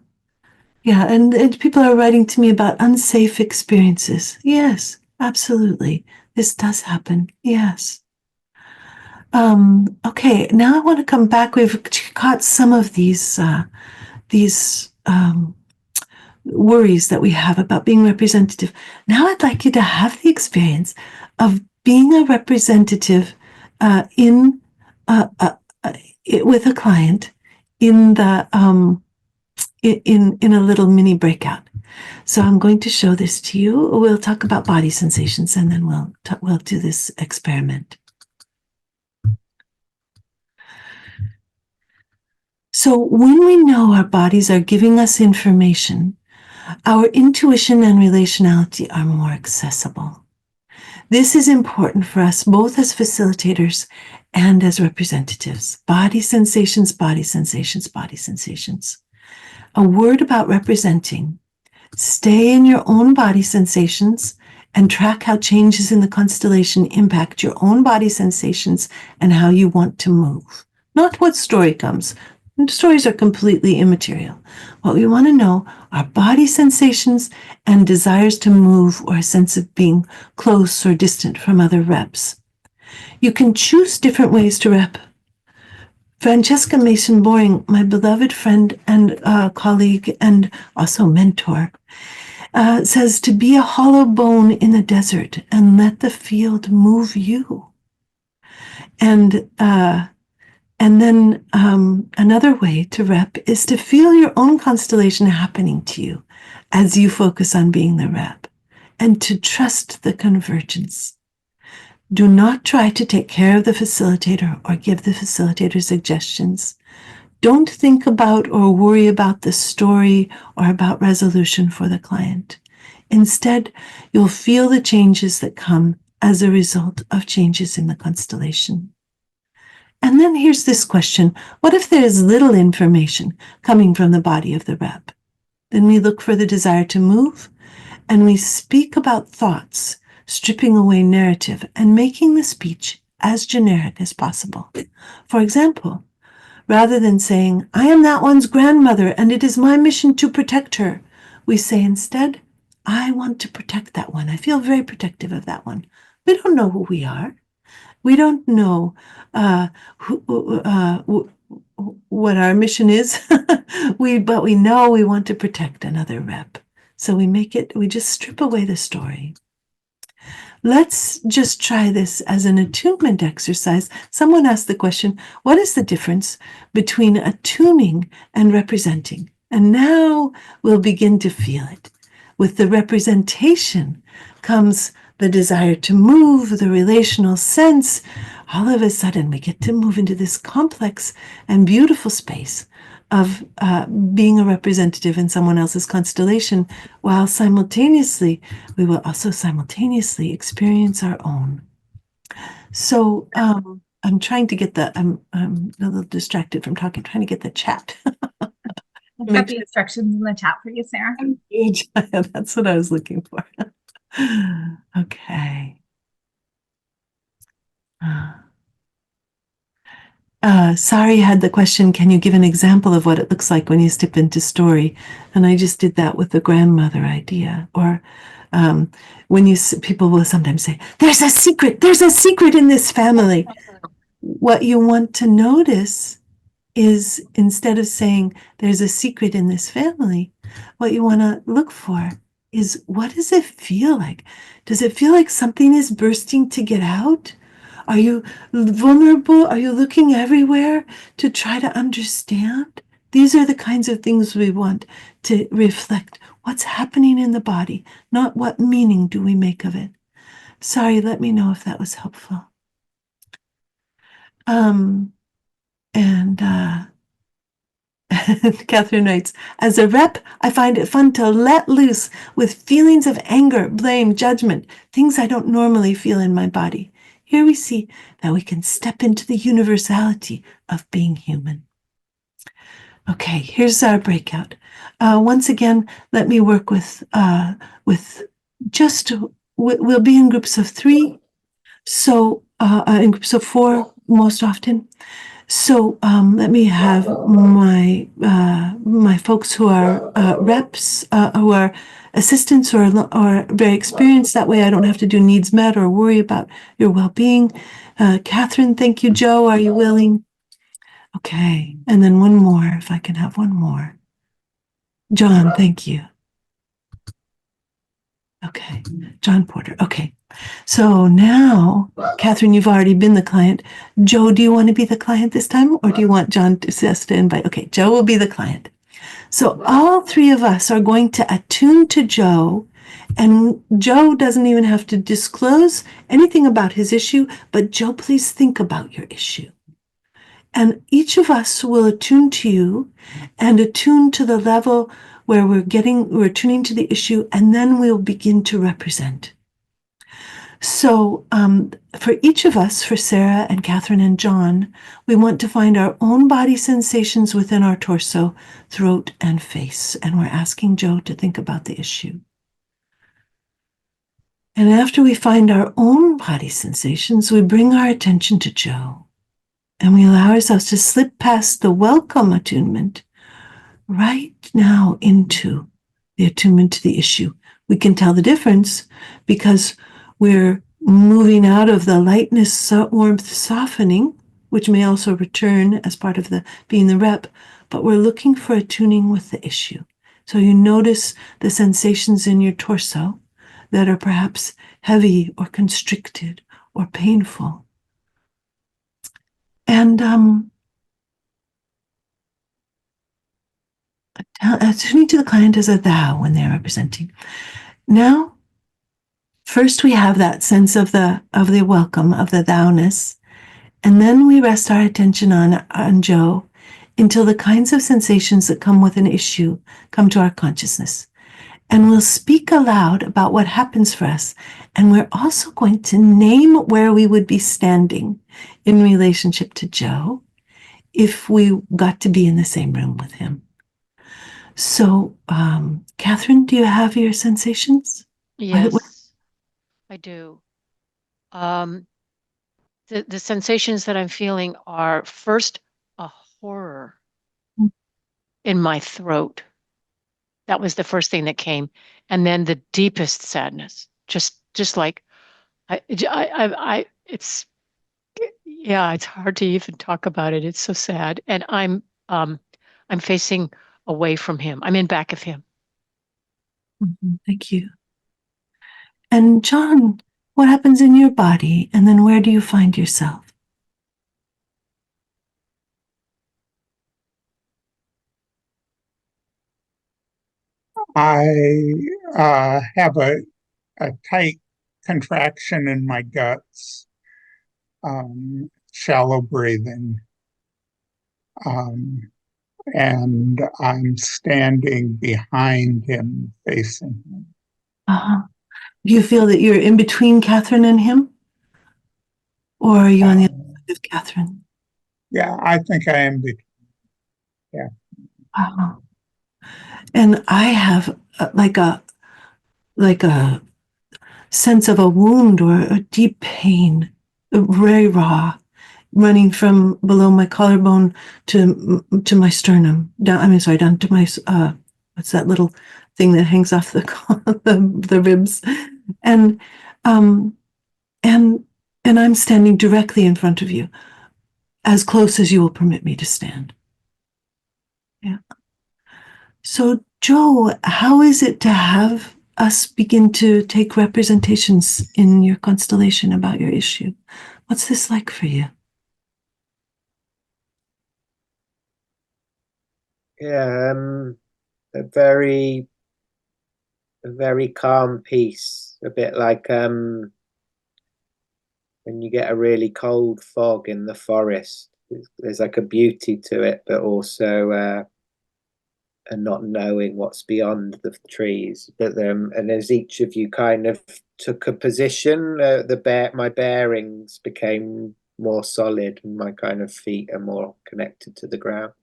Yeah, and people are writing to me about unsafe experiences. Yes, absolutely. This does happen. Yes. Okay, now I want to come back. We've caught some of these worries that we have about being representative. Now I'd like you to have the experience of being a representative with a client in a little mini breakout. So I'm going to show this to you. We'll talk about body sensations, and then we'll do this experiment. So when we know our bodies are giving us information, our intuition and relationality are more accessible. This is important for us both as facilitators and as representatives. Body sensations, body sensations, body sensations. a word about representing. Stay in your own body sensations and track how changes in the constellation impact your own body sensations and how you want to move. Not what story comes. Stories are completely immaterial. What we want to know are body sensations and desires to move or a sense of being close or distant from other reps. You can choose different ways to rep. Francesca Mason-Boring, my beloved friend and colleague and also mentor, says to be a hollow bone in the desert and let the field move you. And then another way to rep is to feel your own constellation happening to you as you focus on being the rep, and to trust the convergence. Do not try to take care of the facilitator or give the facilitator suggestions. Don't think about or worry about the story or about resolution for the client. Instead, you'll feel the changes that come as a result of changes in the constellation. And then here's this question. What if there is little information coming from the body of the rep? Then we look for the desire to move, and we speak about thoughts, stripping away narrative and making the speech as generic as possible. For example, rather than saying, I am that one's grandmother and it is my mission to protect her, we say instead, I want to protect that one. I feel very protective of that one. We don't know who we are. We don't know what our mission is, but we know we want to protect another rep. So we just strip away the story. Let's just try this as an attunement exercise. Someone asked the question, what is the difference between attuning and representing? And now we'll begin to feel it. With the representation comes the desire to move, the relational sense. All of a sudden, we get to move into this complex and beautiful space of being a representative in someone else's constellation, while simultaneously, we will also simultaneously experience our own. So I'm trying to get I'm a little distracted from talking, trying to get the chat. I've got the instructions in the chat for you, Sarah. That's what I was looking for. Okay. Sari had the question, can you give an example of what it looks like when you step into story? And I just did that with the grandmother idea. Or when people will sometimes say, there's a secret in this family. What you want to notice is, instead of saying there's a secret in this family, what you want to look for is, what does it feel like? Does it feel like something is bursting to get out? Are you vulnerable? Are you looking everywhere to try to understand? These are the kinds of things we want to reflect. What's happening in the body, not what meaning do we make of it. Sorry, let me know if that was helpful. Catherine writes, as a rep, I find it fun to let loose with feelings of anger, blame, judgment, things I don't normally feel in my body. Here we see that we can step into the universality of being human. Okay, here's our breakout. Once again, let me work with we'll be in groups of 3, so in groups of 4 most often. So let me have my folks who are reps, who are assistants or very experienced. That way I don't have to do needs met or worry about your well-being. Catherine, thank you. Joe, are you willing? Okay, and then one more, if I can have one more. John, thank you. Okay, John Porter. Okay, so now, Catherine, you've already been the client. Joe, do you want to be the client this time, or do you want John to invite? Okay, Joe will be the client. So all 3 of us are going to attune to Joe, and Joe doesn't even have to disclose anything about his issue, but Joe, please think about your issue. And each of us will attune to you and attune to the level where we're tuning to the issue, and then we'll begin to represent. So for each of us, for Sarah and Catherine and John, we want to find our own body sensations within our torso, throat, and face. And we're asking Joe to think about the issue. And after we find our own body sensations, we bring our attention to Joe. And we allow ourselves to slip past the welcome attunement right now into the attunement to the issue. We can tell the difference because we're moving out of the lightness, warmth, softening, which may also return as part of the being the rep, but we're looking for attuning with the issue. So you notice the sensations in your torso that are perhaps heavy or constricted or painful. And attuning to the client as a thou when they're representing. Now, first we have that sense of the welcome, of the thou-ness, and then we rest our attention on Joe until the kinds of sensations that come with an issue come to our consciousness. And we'll speak aloud about what happens for us. And we're also going to name where we would be standing in relationship to Joe if we got to be in the same room with him. So, Catherine, do you have your sensations? Yes, I do. The sensations that I'm feeling are first a horror in my throat. That was the first thing that came, and then the deepest sadness. Just like it's yeah, it's hard to even talk about it. It's so sad, and I'm facing away from him. I'm in back of him. Thank you. And John, what happens in your body, and then where do you find yourself? I have a tight contraction in my guts, shallow breathing, and I'm standing behind him, facing him. Do you feel that you're in between Catherine and him? Or are you on the other side of Catherine? Yeah, I think I am between. Yeah. And I have like a sense of a wound or a deep pain, very raw, running from below my collarbone to my sternum. Down to my what's that little thing that hangs off the ribs, and I'm standing directly in front of you, as close as you will permit me to stand. Yeah. So, Joe, how is it to have us begin to take representations in your constellation about your issue? What's this like for you? Yeah, a very calm peace, a bit like when you get a really cold fog in the forest. There's like a beauty to it, but also and not knowing what's beyond the trees. But and as each of you kind of took a position, my bearings became more solid, and my kind of feet are more connected to the ground.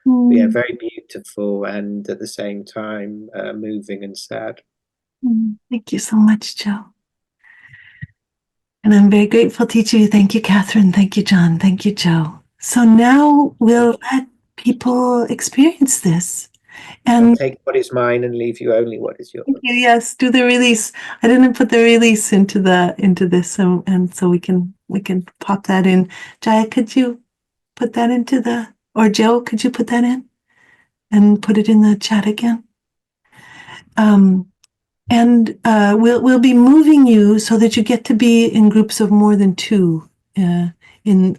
Yeah, very beautiful, and at the same time moving and sad. Thank you so much, Joe. And I'm very grateful to each of you. Thank you, Catherine. Thank you, John. Thank you, Joe. So now we'll let people experience this. And I'll take what is mine and leave you only what is yours. Thank you. Yes, do the release. I didn't put the release into this, and so we can pop that in. Jaya, could you put that into or Joe, could you put that in and put it in the chat again? And we'll be moving you so that you get to be in groups of more than two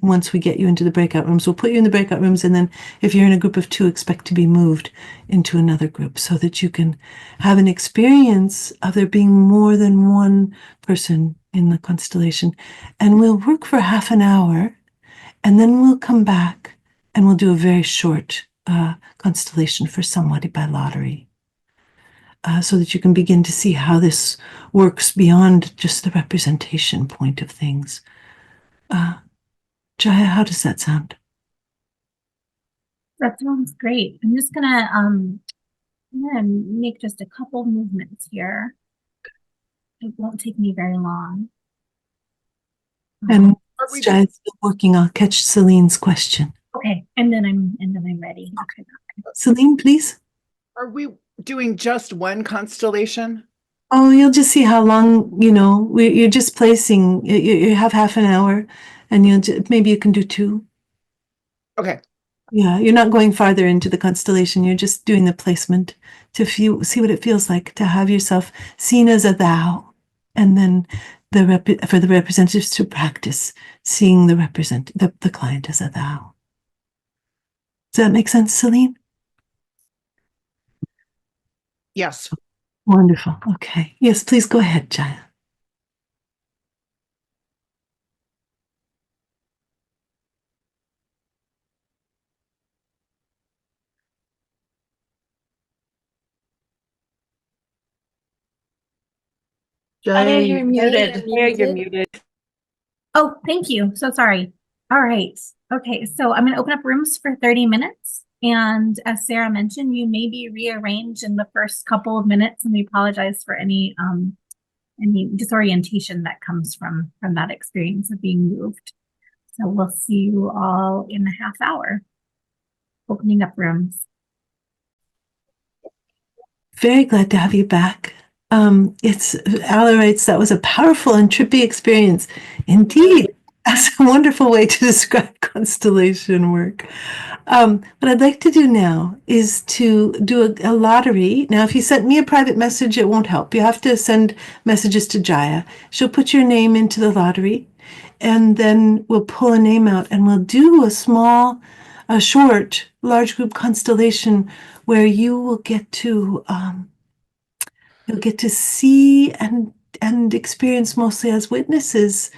once we get you into the breakout rooms. We'll put you in the breakout rooms, and then if you're in a group of two, expect to be moved into another group so that you can have an experience of there being more than one person in the constellation. And we'll work for half an hour, and then we'll come back and we'll do a very short constellation for somebody by lottery. so that you can begin to see how this works beyond just the representation point of things. Jaya, how does that sound? That sounds great. I'm gonna make just a couple movements here. It won't take me very long. And Jaya's still working, I'll catch Celine's question. Okay, and then I'm ready. Okay. Celine, please. Are we doing just one constellation? Oh, you'll just see how long, you're just placing, you have half an hour, and maybe you can do two. Okay. Yeah, you're not going farther into the constellation. You're just doing the placement to see what it feels like to have yourself seen as a thou, and then for the representatives to practice seeing the client as a thou. Does that make sense, Celine? Yes. Wonderful. Okay. Yes, please go ahead, Jaya. Jaya, you're muted. You're muted. Oh, thank you. So sorry. All right. Okay, so I'm going to open up rooms for 30 minutes. And as Sarah mentioned, you may be rearranged in the first couple of minutes, and we apologize for any disorientation that comes from that experience of being moved. So we'll see you all in a half hour. Opening up rooms. Very glad to have you back. Ala writes, that was a powerful and trippy experience. Indeed, that's a wonderful way to describe constellation work. What I'd like to do now is to do a lottery. Now, if you sent me a private message, it won't help. You have to send messages to Jaya. She'll put your name into the lottery, and then we'll pull a name out, and we'll do a short, large group constellation where you will get to see and experience, mostly as witnesses,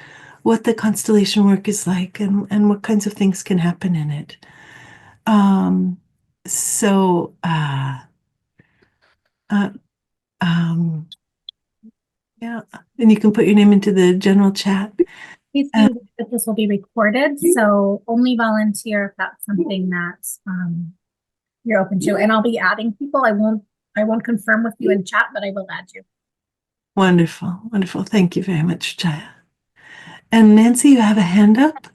what the constellation work is like and what kinds of things can happen in it. Yeah, and you can put your name into the general chat. Please be aware that this will be recorded, so only volunteer if that's something that you're open to. And I'll be adding people. I won't confirm with you in chat, but I will add you. Wonderful, wonderful. Thank you very much, Jaya. And Nancy, you have a hand up?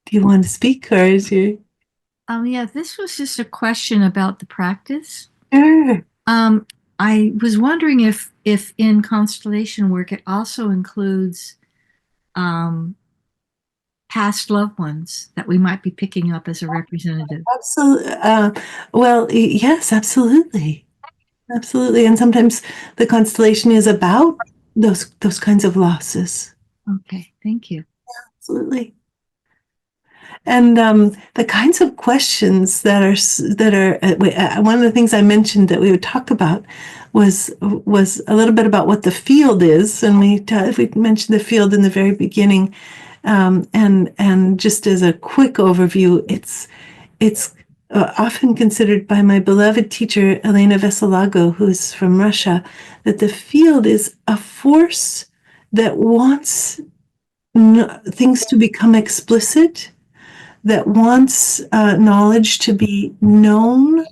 Do you want to speak, or is you? Yeah, this was just a question about the practice. Sure. I was wondering if in constellation work it also includes past loved ones that we might be picking up as a representative. Absolutely. Well, yes, absolutely. Absolutely. And sometimes the constellation is about those kinds of losses. Okay, thank you. Absolutely. And the kinds of questions that are one of the things I mentioned that we would talk about was a little bit about what the field is, and we mentioned the field in the very beginning, and just as a quick overview, it's often considered by my beloved teacher Elena Veselago, who's from Russia, that the field is a force that wants things to become explicit, that wants knowledge to be known,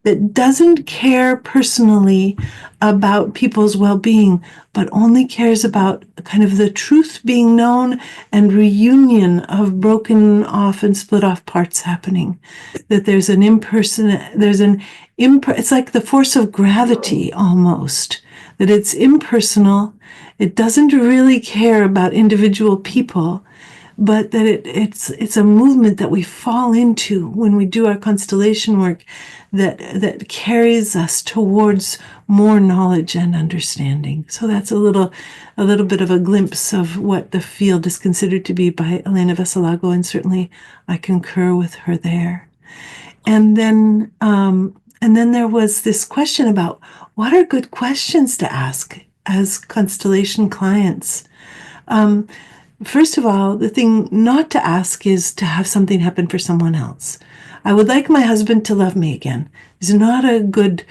that doesn't care personally about people's well-being, but only cares about kind of the truth being known and reunion of broken off and split off parts happening. That there's it's like the force of gravity almost, that it's impersonal. It doesn't really care about individual people, but that it's a movement that we fall into when we do our constellation work that carries us towards more knowledge and understanding. So that's a little bit of a glimpse of what the field is considered to be by Elena Veselago, and certainly I concur with her there. And then there was this question about what are good questions to ask as constellation clients. First of all, the thing not to ask is to have something happen for someone else. I would like my husband to love me again. Is not a good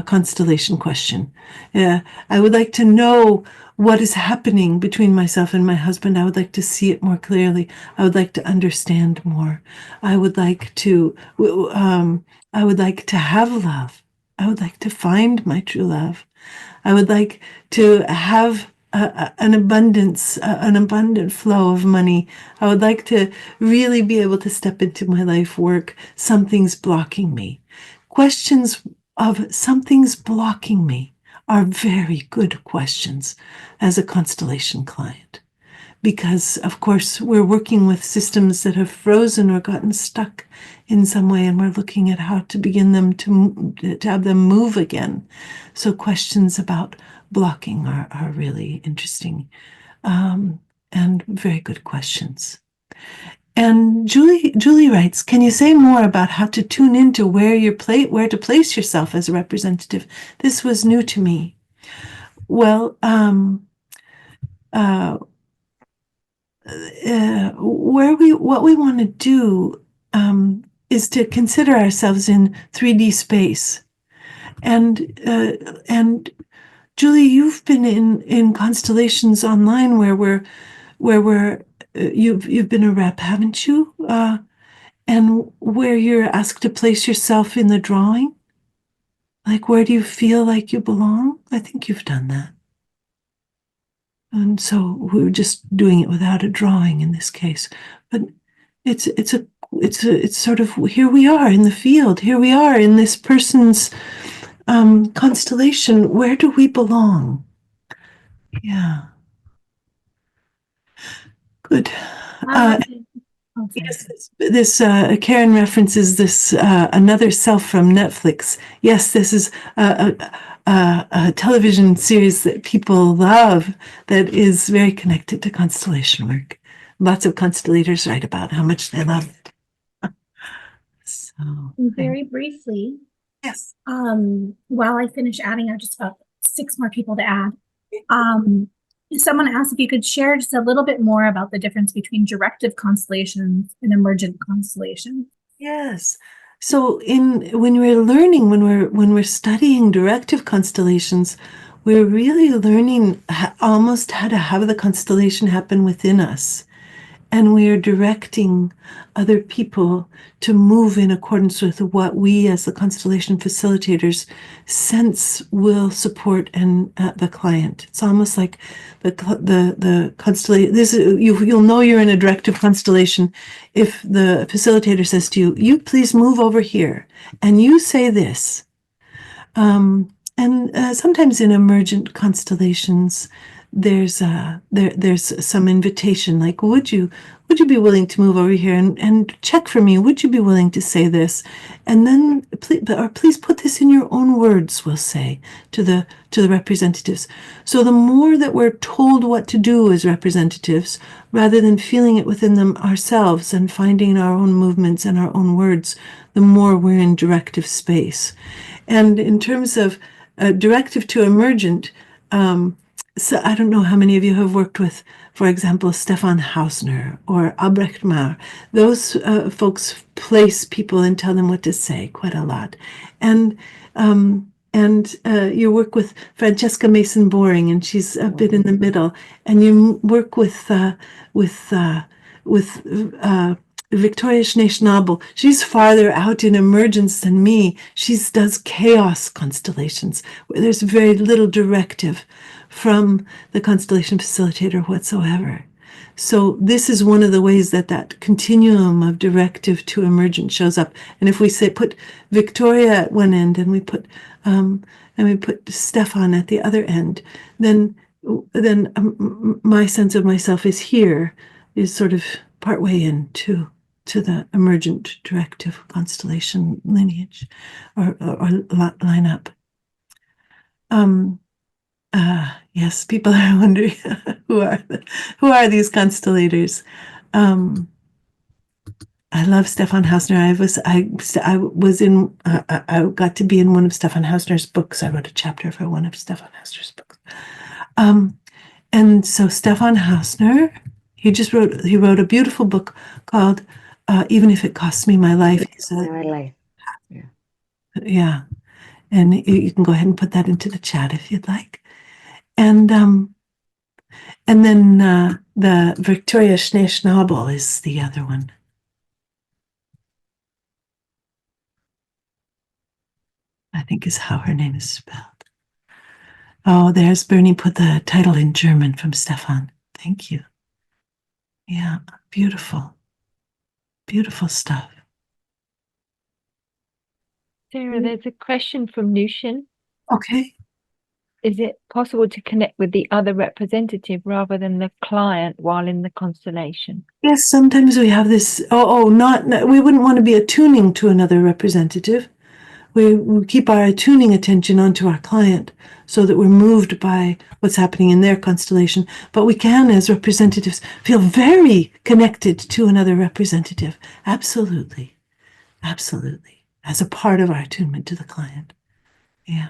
constellation question. I would like to know what is happening between myself and my husband. I would like to see it more clearly. I would like to understand more. I would like to have love. I would like to find my true love. I would like to have an abundant flow of money. I would like to really be able to step into my life work. Something's blocking me. Questions of something's blocking me are very good questions as a constellation client. Because, of course, we're working with systems that have frozen or gotten stuck in some way, and we're looking at how to begin them to have them move again. So questions about blocking are really interesting and very good questions. And Julie writes, can you say more about how to tune into where to place yourself as a representative? This was new to me. Well, what we want to do is to consider ourselves in 3D space, and Julie, you've been in constellations online where you've been a rep, haven't you? And where you're asked to place yourself in the drawing, like where do you feel like you belong? I think you've done that. And so we're just doing it without a drawing in this case. But it's sort of, here we are in the field. Here we are in this person's constellation. Where do we belong? Yeah. Good. Yes, this Karen references this Another Self from Netflix. Yes, this is a television series that people love that is very connected to constellation work. Lots of constellators write about how much they love it. So, very briefly, yes. While I finish adding, I just got 6 more people to add. Someone asked if you could share just a little bit more about the difference between directive constellations and emergent constellations. Yes. So when we're studying directive constellations, we're really learning almost how to have the constellation happen within us. And we are directing other people to move in accordance with what we as the constellation facilitators sense will support and the client. It's almost like the constellation. You'll know you're in a directive constellation if the facilitator says to you, "You please move over here," and you say this. And sometimes in emergent constellations, there's some invitation, like, would you be willing to move over here and check for me? Would you be willing to say this? And then, please put this in your own words, we'll say to the representatives. So the more that we're told what to do as representatives, rather than feeling it within them ourselves and finding our own movements and our own words, the more we're in directive space. And in terms of directive to emergent, so I don't know how many of you have worked with, for example, Stefan Hausner or Albrecht Maurer. Those folks place people and tell them what to say quite a lot. And you work with Francesca Mason-Boring, and she's a bit in the middle. And you work with Victoria Schnee-Schnabel. She's farther out in emergence than me. She does chaos constellations, where there's very little directive from the constellation facilitator whatsoever. So this is one of the ways that continuum of directive to emergent shows up. And if we say put Victoria at one end and we put Stefan at the other end, then my sense of myself is here, is sort of partway into the emergent directive constellation lineage or lineup. Yes, people are wondering who are these constellators. I love Stefan Hausner. I got to be in one of Stefan Hausner's books. I wrote a chapter for one of Stefan Hausner's books. And so Stefan Hausner, he wrote a beautiful book called even if it costs me my life. Yeah. And you can go ahead and put that into the chat if you'd like. And then the Victoria Schneeschnabel is the other one. I think is how her name is spelled. Oh, there's Bernie put the title in German from Stefan. Thank you. Yeah, beautiful. Beautiful stuff. Sarah, there's a question from Nushin. Okay. Is it possible to connect with the other representative rather than the client while in the constellation? Yes, sometimes we have this. We wouldn't want to be attuning to another representative. We keep our attuning attention onto our client so that we're moved by what's happening in their constellation. But we can, as representatives, feel very connected to another representative. Absolutely. Absolutely. As a part of our attunement to the client. Yeah.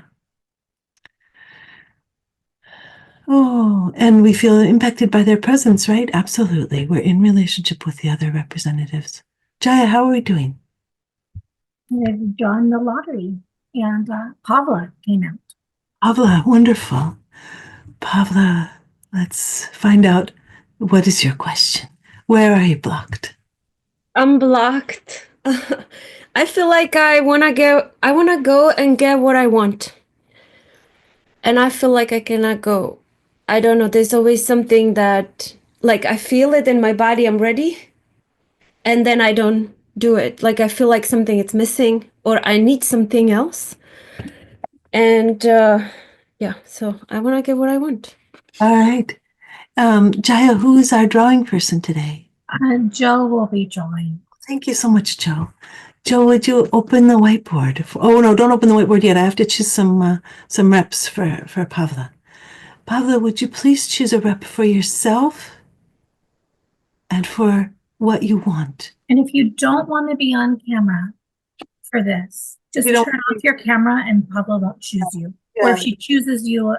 Oh, and we feel impacted by their presence, right? Absolutely. We're in relationship with the other representatives. Jaya, how are we doing? I've drawn the lottery, and Pavla came out. Pavla, wonderful. Pavla, let's find out, what is your question? Where are you blocked? I'm blocked. I feel like I wanna go and get what I want. And I feel like I cannot go. I don't know, there's always something that, like, I feel it in my body, I'm ready, and then I don't do it. Like, I feel like something is missing, or I need something else. And yeah, so I want to get what I want. All right. Jaya, who is our drawing person today? Joe will be drawing. Thank you so much, Joe. Joe, would you open the whiteboard? Oh, no, don't open the whiteboard yet. I have to choose some reps for Pavla. Pavla, would you please choose a rep for yourself and for what you want? And if you don't want to be on camera for this, just turn off your camera and Pablo won't choose you. Or if she chooses you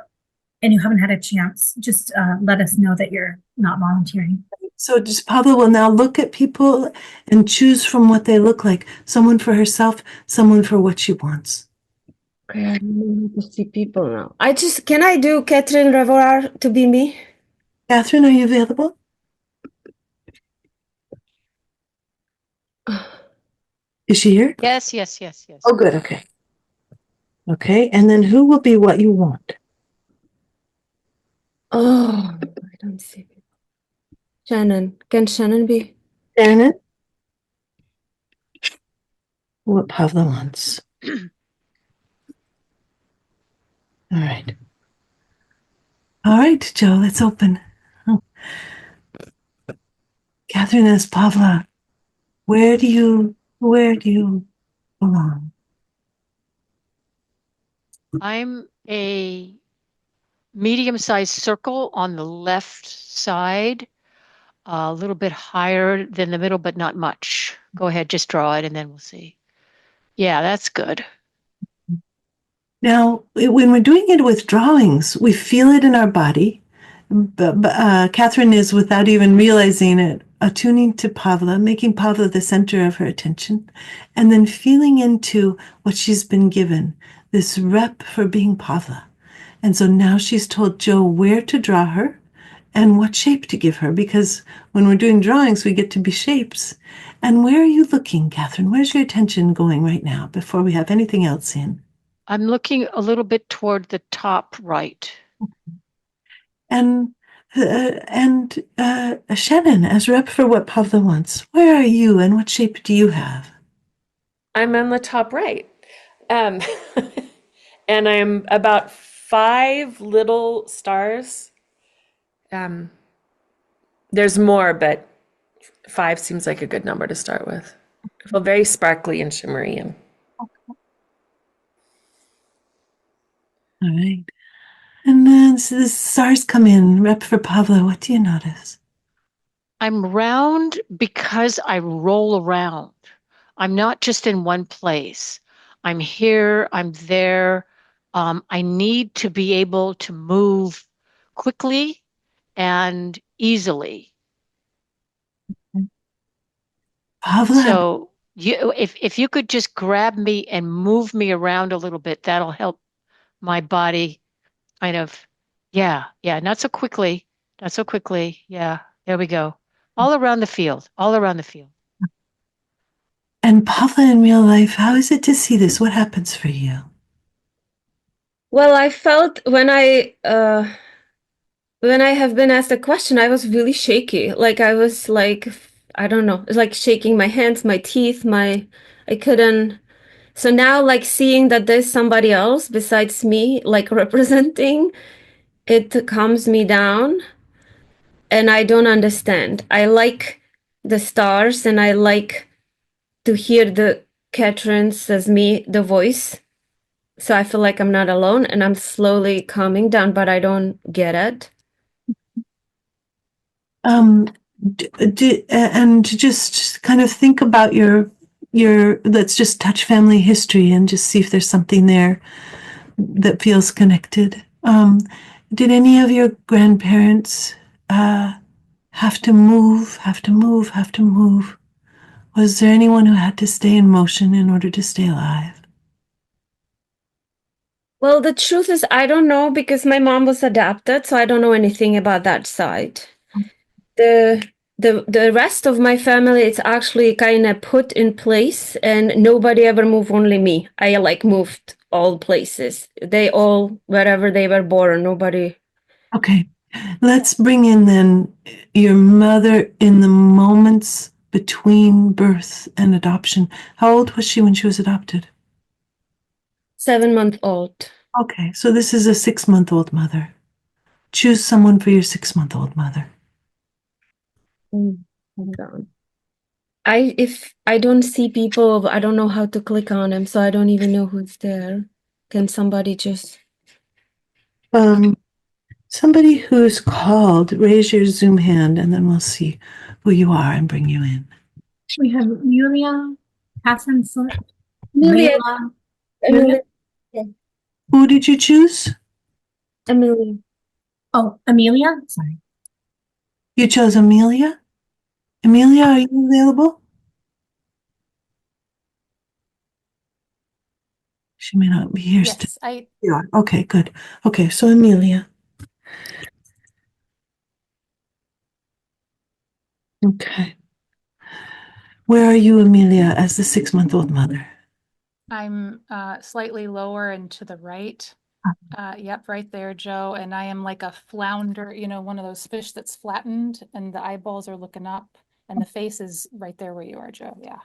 and you haven't had a chance, just let us know that you're not volunteering. So just Pablo will now look at people and choose from what they look like. Someone for herself, someone for what she wants. Okay, I don't know how to see people now. Can I do Catherine Revorar to be me? Catherine, are you available? Is she here? Yes. Oh, good. Okay. Okay. And then who will be what you want? Oh, I don't see people. Shannon. Can Shannon be? Shannon? What Pavla wants. All right. All right, Joe, let's open. Oh. Catherine as Pavla, where do you belong? I'm a medium-sized circle on the left side, a little bit higher than the middle, but not much. Go ahead, just draw it and then we'll see. Yeah, that's good. Now, when we're doing it with drawings, we feel it in our body. Catherine is, without even realizing it, attuning to Pavla, making Pavla the center of her attention, and then feeling into what she's been given, this rep for being Pavla. And so now she's told Joe where to draw her and what shape to give her, because when we're doing drawings, we get to be shapes. And where are you looking, Catherine? Where's your attention going right now before we have anything else in? I'm looking a little bit toward the top right. And Shannon, as rep for what Pavla wants, where are you and what shape do you have? I'm on the top right. And I'm about 5 little stars. There's more, but 5 seems like a good number to start with. I feel very sparkly and shimmery. And all right. And then so the stars come in. Rep for Pavla, what do you notice? I'm round because I roll around. I'm not just in one place. I'm here, I'm there. I need to be able to move quickly and easily. Pavla, So if you could just grab me and move me around a little bit, that'll help my body kind of, yeah, not so quickly, not so quickly. Yeah, there we go. All around the field, all around the field. and Pavla in real life, how is it to see this? What happens for you? Well, I felt when I have been asked a question, I was really shaky. Like I was like, I don't know, it's like shaking my hands, my teeth, I couldn't. So now, like seeing that there's somebody else besides me, like representing, it calms me down, and I don't understand. I like the stars, and I like to hear the Catherine's as me, the voice. So I feel like I'm not alone, and I'm slowly calming down, but I don't get it. And to just kind of think about your let's just touch family history and just see if there's something there that feels connected. Did any of your grandparents have to move, have to move, have to move? Was there anyone who had to stay in motion in order to stay alive? Well, the truth is, I don't know because my mom was adopted, so I don't know anything about that side. The rest of my family, it's actually kind of put in place, and nobody ever moved, only me. I like moved all places. They all wherever they were born. Nobody. Okay, let's bring in then your mother in the moments between birth and adoption. How old was she when she was adopted? 7 month old. Okay, so this is a 6-month-old mother. Choose someone for your 6-month-old mother. Hold on. If I don't see people, I don't know how to click on them, so I don't even know who's there. Can somebody just? Somebody who's called, raise your Zoom hand, and then we'll see who you are and bring you in. We have Yulia, Catherine Foot, Amelia. Layla. Amelia. Yeah. Who did you choose? Amelia. Oh, Amelia. Sorry. You chose Amelia? Amelia, are you available? She may not be here still. Yes, You are. Okay, good. Okay, so Amelia. Okay. Where are you, Amelia, as the 6-month-old mother? I'm slightly lower and to the right. Yep, right there, Joe. And I am like a flounder, one of those fish that's flattened and the eyeballs are looking up and the face is right there where you are, Joe. Yeah.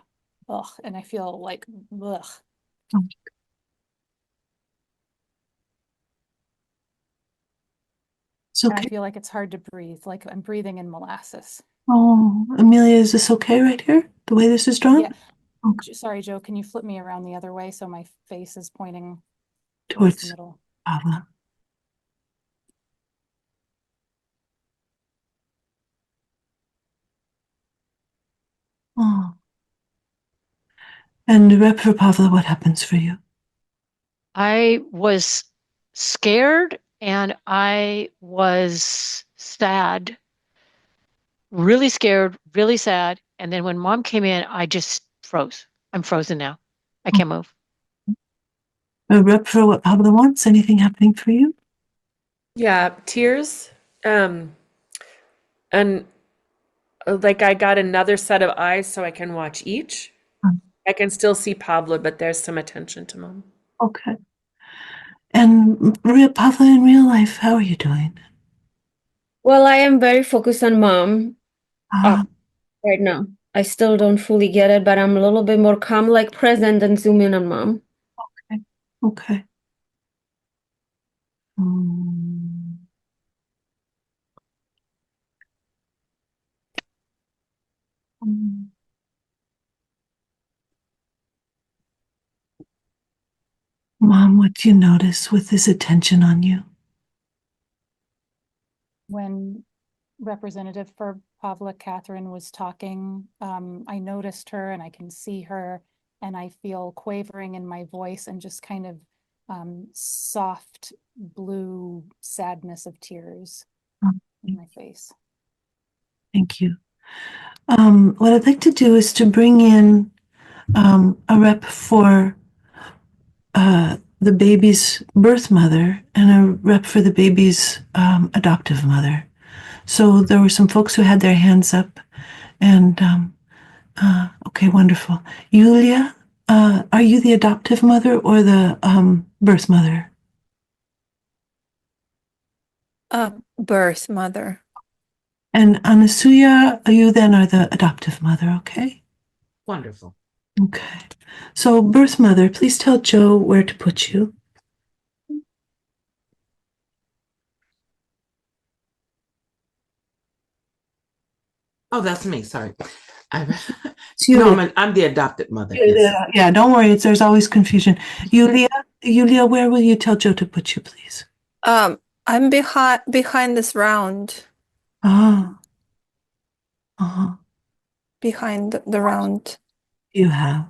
Ugh. And I feel like, ugh. It's And I okay. feel like it's hard to breathe, like I'm breathing in molasses. Oh, Amelia, is this okay right here? The way this is drawn? Yeah. Okay. Sorry, Joe, can you flip me around the other way so my face is pointing towards the middle? Pavla. Oh. And Rep for Pavla, what happens for you? I was scared and I was sad, really scared, really sad. And then when mom came in, I just froze. I'm frozen now. I can't move. A rep for what Pavla wants? Anything happening for you? Yeah, tears. And like I got another set of eyes so I can watch each. I can still see Pablo, but there's some attention to mom. Okay. And Pavla, in real life, how are you doing? Well, I am very focused on mom right now. I still don't fully get it, but I'm a little bit more calm, like present, and zoom in on mom. Okay. Okay. Mm. Mm. Mom, what do you notice with this attention on you? When Representative for Pavla, Catherine, was talking, I noticed her and I can see her and I feel quavering in my voice and just kind of soft blue sadness of tears in my face. Thank you. What I'd like to do is to bring in a rep for the baby's birth mother and a rep for the baby's adoptive mother. So there were some folks who had their hands up, and okay, wonderful. Yulia, are you the adoptive mother or the birth mother? Birth mother. And Anasuya, you then are the adoptive mother, okay? Wonderful. Okay. So, birth mother, please tell Joe where to put you. Oh, that's me. Sorry. You. No, I'm the adopted mother. Yes. Yeah, don't worry. There's always confusion. Yulia, where will you tell Joe to put you, please? I'm behind this round. Ah. Uh-huh. Behind the round. You have.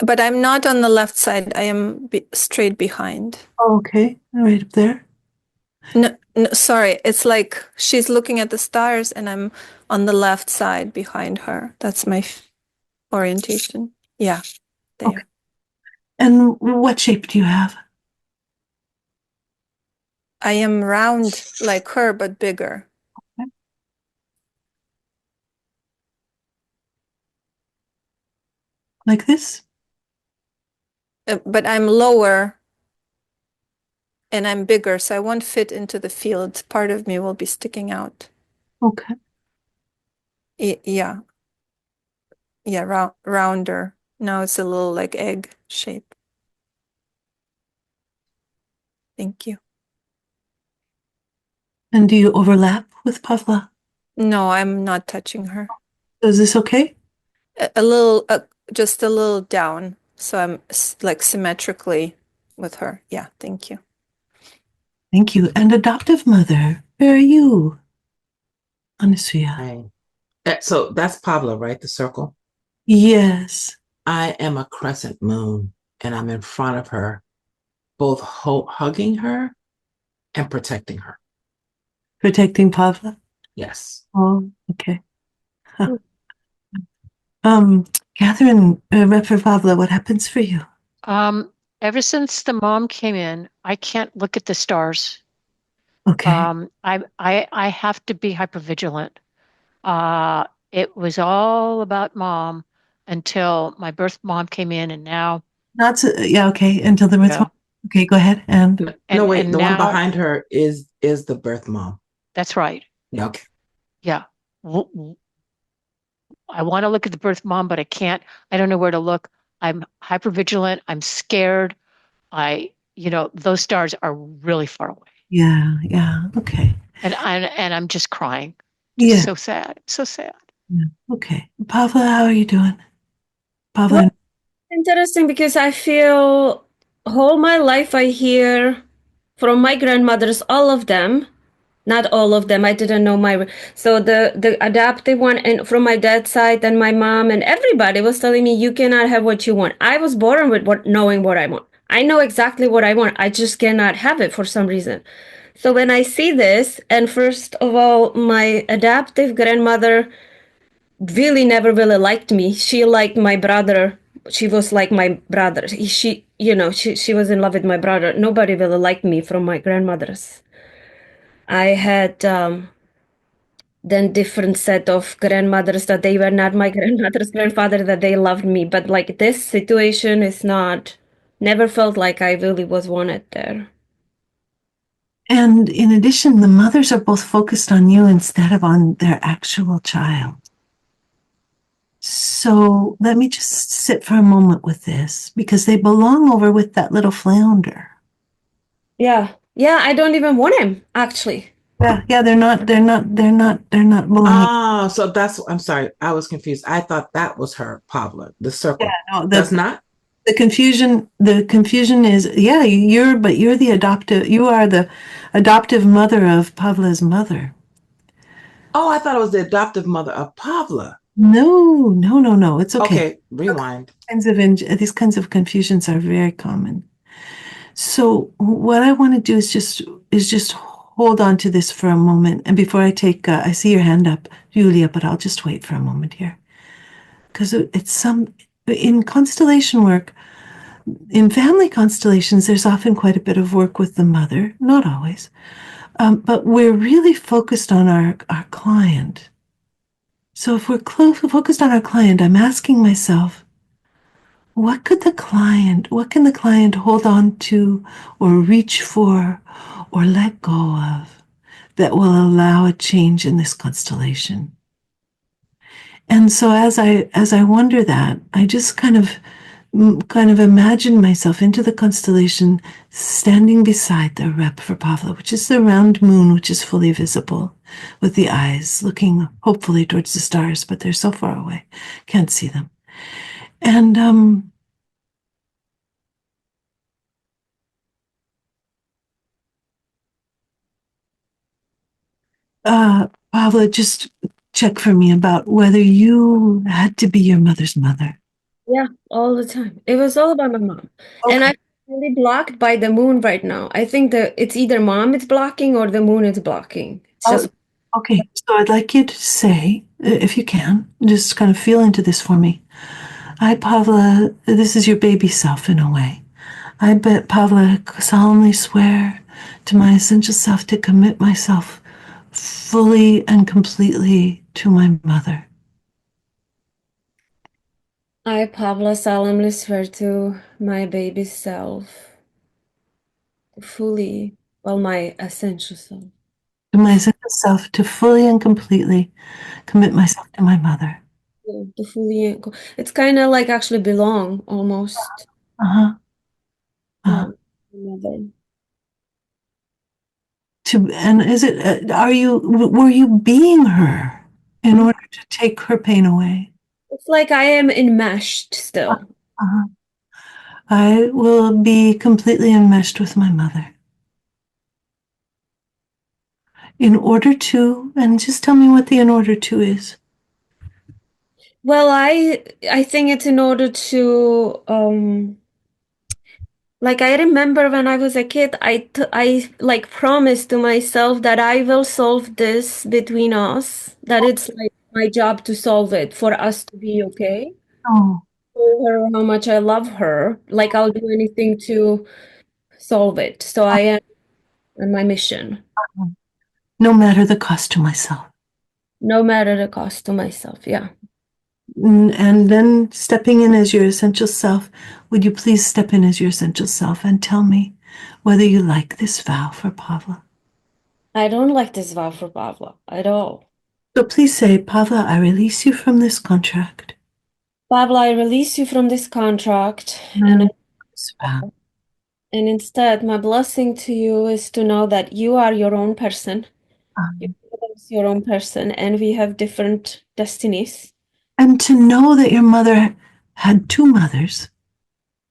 But I'm not on the left side. I am straight behind. Oh, okay. Right up there. No, sorry. It's like she's looking at the stars and I'm on the left side behind her. That's my orientation. Yeah, there. Okay. And what shape do you have? I am round like her, but bigger. Okay. Like this? But I'm lower and I'm bigger, so I won't fit into the field. Part of me will be sticking out. Okay. Yeah. Yeah, rounder. Now it's a little like egg shape. Thank you. And do you overlap with Pavla? No, I'm not touching her. Is this okay? A little, just a little down. So I'm like symmetrically with her. Yeah, thank you. Thank you. And adoptive mother, where are you? Anasuya. Hi. So that's Pablo, right? The circle? Yes. I am a crescent moon and I'm in front of her, both hugging her and protecting her. Protecting Pavla? Yes. Oh, okay. Huh. Catherine, rep for Pavla, what happens for you? Ever since the mom came in, I can't look at the stars. Okay. I have to be hypervigilant. It was all about mom until my birth mom came in, and now Not so, yeah, okay, until the birth mom. Okay, go ahead. And no, wait, and the now, one behind her is the birth mom. That's right. Yeah, okay. Yeah. I want to look at the birth mom, but I can't. I don't know where to look. I'm hypervigilant. I'm scared. Those stars are really far away. Yeah, okay. And I'm just crying. Yeah. So sad. So sad. Yeah. Okay. Pavla, how are you doing? Pavla. Well, interesting because I feel whole my life I hear from my grandmothers, all of them, not all of them. I didn't know so the adoptive one and from my dad's side and my mom and everybody was telling me you cannot have what you want. I was born with knowing what I want. I know exactly what I want. I just cannot have it for some reason. So when I see this, and first of all, my adoptive grandmother really never really liked me. She liked my brother. She was like my brother. She was in love with my brother. Nobody really liked me from my grandmothers. I had then different set of grandmothers that they were not my grandmother's grandfather, that they loved me. But like this situation is not, never felt like I really was wanted there. And in addition, the mothers are both focused on you instead of on their actual child. So let me just sit for a moment with this because they belong over with that little flounder. Yeah, I don't even want him, actually. Yeah, they're not belonging. Oh, so I'm sorry, I was confused. I thought that was her, Pablo, the circle. Yeah, no, that's not? The confusion is, yeah, you're the adoptive, you are the adoptive mother of Pavla's mother. Oh, I thought it was the adoptive mother of Pavla. No. It's okay. Okay, rewind. These kinds of confusions are very common. So what I want to do is just hold on to this for a moment. And before I take, I see your hand up, Julia, but I'll just wait for a moment here. Because in constellation work, in family constellations, there's often quite a bit of work with the mother, not always. But we're really focused on our client. So if we're focused on our client, I'm asking myself, what can the client hold on to or reach for or let go of that will allow a change in this constellation? And so as I wonder that, I just kind of imagine myself into the constellation, standing beside the rep for Pavla, which is the round moon, which is fully visible, with the eyes looking hopefully towards the stars, but they're so far away, can't see them. And Pavla, just check for me about whether you had to be your mother's mother. Yeah, all the time. It was all about my mom. And I'm really blocked by the moon right now. I think that it's either mom is blocking or the moon is blocking. So Okay, so I'd like you to say, if you can, just kind of feel into this for me. I, Pavla, this is your baby self in a way. I bet, Pavla, solemnly swear to my essential self to commit myself fully and completely to my mother. I, Pavla, solemnly swear to my baby self, fully, well, my essential self. To my essential self to fully and completely commit myself to my mother. Yeah, to fully, it's kind of like actually belong almost. Uh-huh. Uh-huh. Mother. And is it, were you being her in order to take her pain away? It's like I am enmeshed still. Uh-huh. I will be completely enmeshed with my mother. In order to, and just tell me what the in order to is. Well, I think it's in order to like I remember when I was a kid, I like promised to myself that I will solve this between us, that it's like my job to solve it for us to be okay. Oh. Tell her how much I love her. Like I'll do anything to solve it. So I am on my mission. No matter the cost to myself. No matter the cost to myself, yeah. And then stepping in as your essential self, would you please step in as your essential self and tell me whether you like this vow for Pavla? I don't like this vow for Pavla at all. So please say, Pavla, I release you from this contract. Pavla, I release you from this contract, and instead, my blessing to you is to know that you are your own person. You're your own person, and we have different destinies. And to know that your mother had two mothers.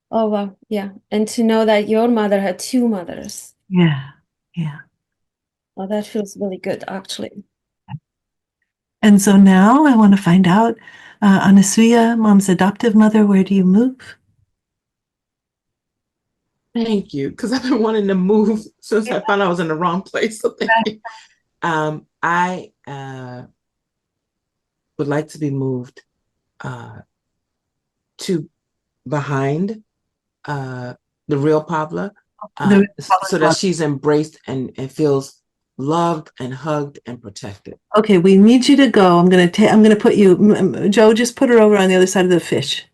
Oh, wow. Yeah. And to know that your mother had two mothers. Yeah. Yeah. Oh, that feels really good, actually. And so now I want to find out, Anasuya, mom's adoptive mother, where do you move? Thank you, because I've been wanting to move since I found I was in the wrong place. So thank you. I would like to be moved to behind the real Pavla, so that she's embraced and feels loved and hugged and protected. Okay, we need you to go. I'm gonna put you, Joe, just put her over on the other side of the fish.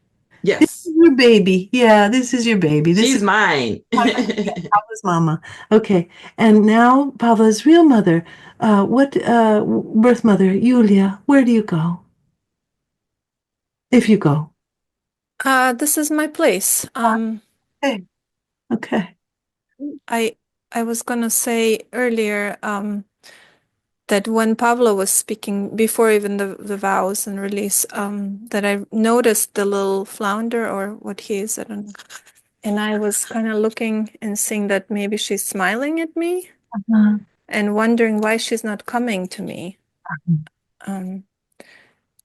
Yes. This is your baby. Yeah, this is your baby. She's mine. Pavla's mama. Okay. And now Pavla's real mother, birth mother, Yulia, where do you go? If you go. This is my place. Okay. Okay. I was gonna say earlier that when Pablo was speaking, before even the vows and release, that I noticed the little flounder, or what he is, I don't know. And I was kind of looking and seeing that maybe she's smiling at me and wondering why she's not coming to me. And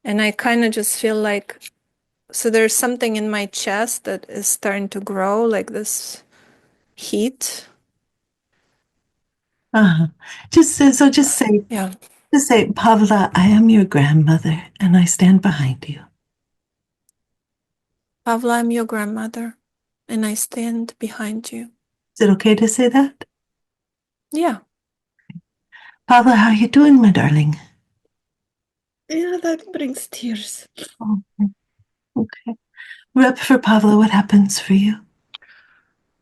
I kind of just feel like, so there's something in my chest that is starting to grow, like this heat. Just say, Yeah. just say, Pavla, I am your grandmother, and I stand behind you. Pavla, I'm your grandmother, and I stand behind you. Is it okay to say that? Yeah. Pavla, how are you doing, my darling? Yeah, that brings tears. Okay. Rep for Pavla, what happens for you?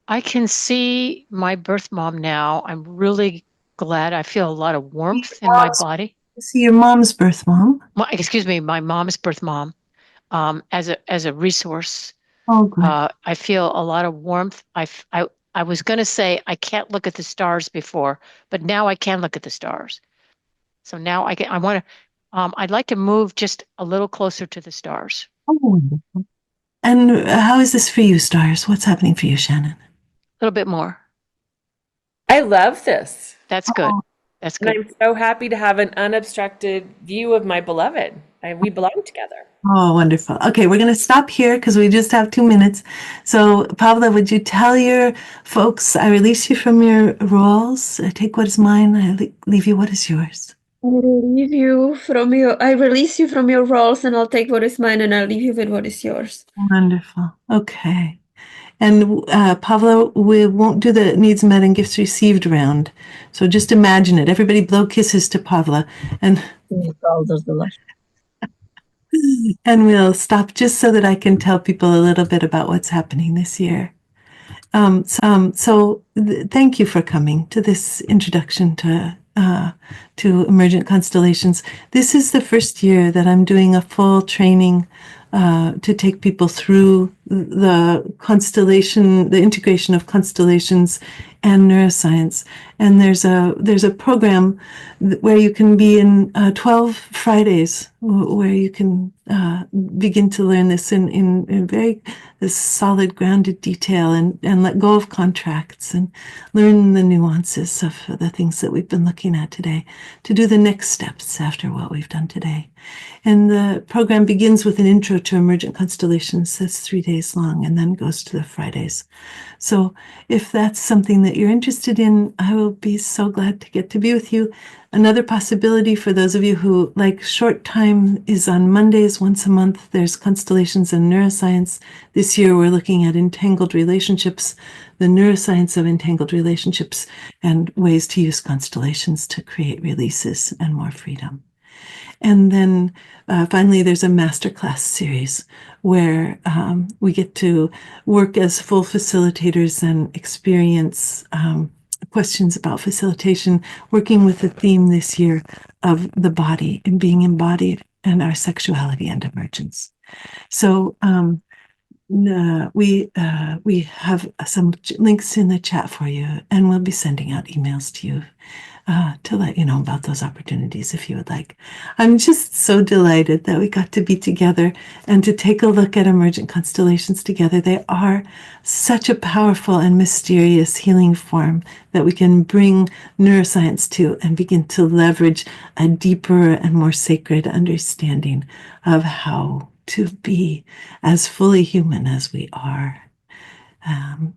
I can see my birth mom now. I'm really glad. I feel a lot of warmth in my body. See your mom's birth mom. Excuse me, my mom's birth mom. As a resource. Oh, good. I feel a lot of warmth. I was going to say I can't look at the stars before, but now I can look at the stars. So now I want to. I'd like to move just a little closer to the stars. Oh, wonderful. And how is this for you, stars? What's happening for you, Shannon? A little bit more. I love this. That's good. That's good. And I'm so happy to have an unobstructed view of my beloved. We belong together. Oh, wonderful. Okay, we're going to stop here because we just have 2 minutes. So, Pavla, would you tell your folks, I release you from your roles. I take what is mine. I leave you what is yours. I release you from your roles, and I'll take what is mine, and I'll leave you with what is yours. Wonderful. Okay. And Pavla, we won't do the needs met and gifts received round. So just imagine it. Everybody blow kisses to Pavla. And and we'll stop just so that I can tell people a little bit about what's happening this year. Thank you for coming to this introduction to Emergent Constellations. This is the first year that I'm doing a full training to take people through the constellation, the integration of constellations and neuroscience. And there's a program where you can be in 12 Fridays where you can begin to learn this in very solid, grounded detail and let go of contracts and learn the nuances of the things that we've been looking at today to do the next steps after what we've done today. And the program begins with an intro to emergent constellations that's 3 days long and then goes to the Fridays. So if that's something that you're interested in, I will be so glad to get to be with you. Another possibility for those of you who like short time is on Mondays once a month. There's constellations and neuroscience. This year we're looking at entangled relationships, the neuroscience of entangled relationships, and ways to use constellations to create releases and more freedom. And then finally, there's a masterclass series where we get to work as full facilitators and experience questions about facilitation, working with the theme this year of the body and being embodied and our sexuality and emergence. So we have some links in the chat for you, and we'll be sending out emails to you to let you know about those opportunities if you would like. I'm just so delighted that we got to be together and to take a look at emergent constellations together. They are such a powerful and mysterious healing form that we can bring neuroscience to and begin to leverage a deeper and more sacred understanding of how to be as fully human as we are.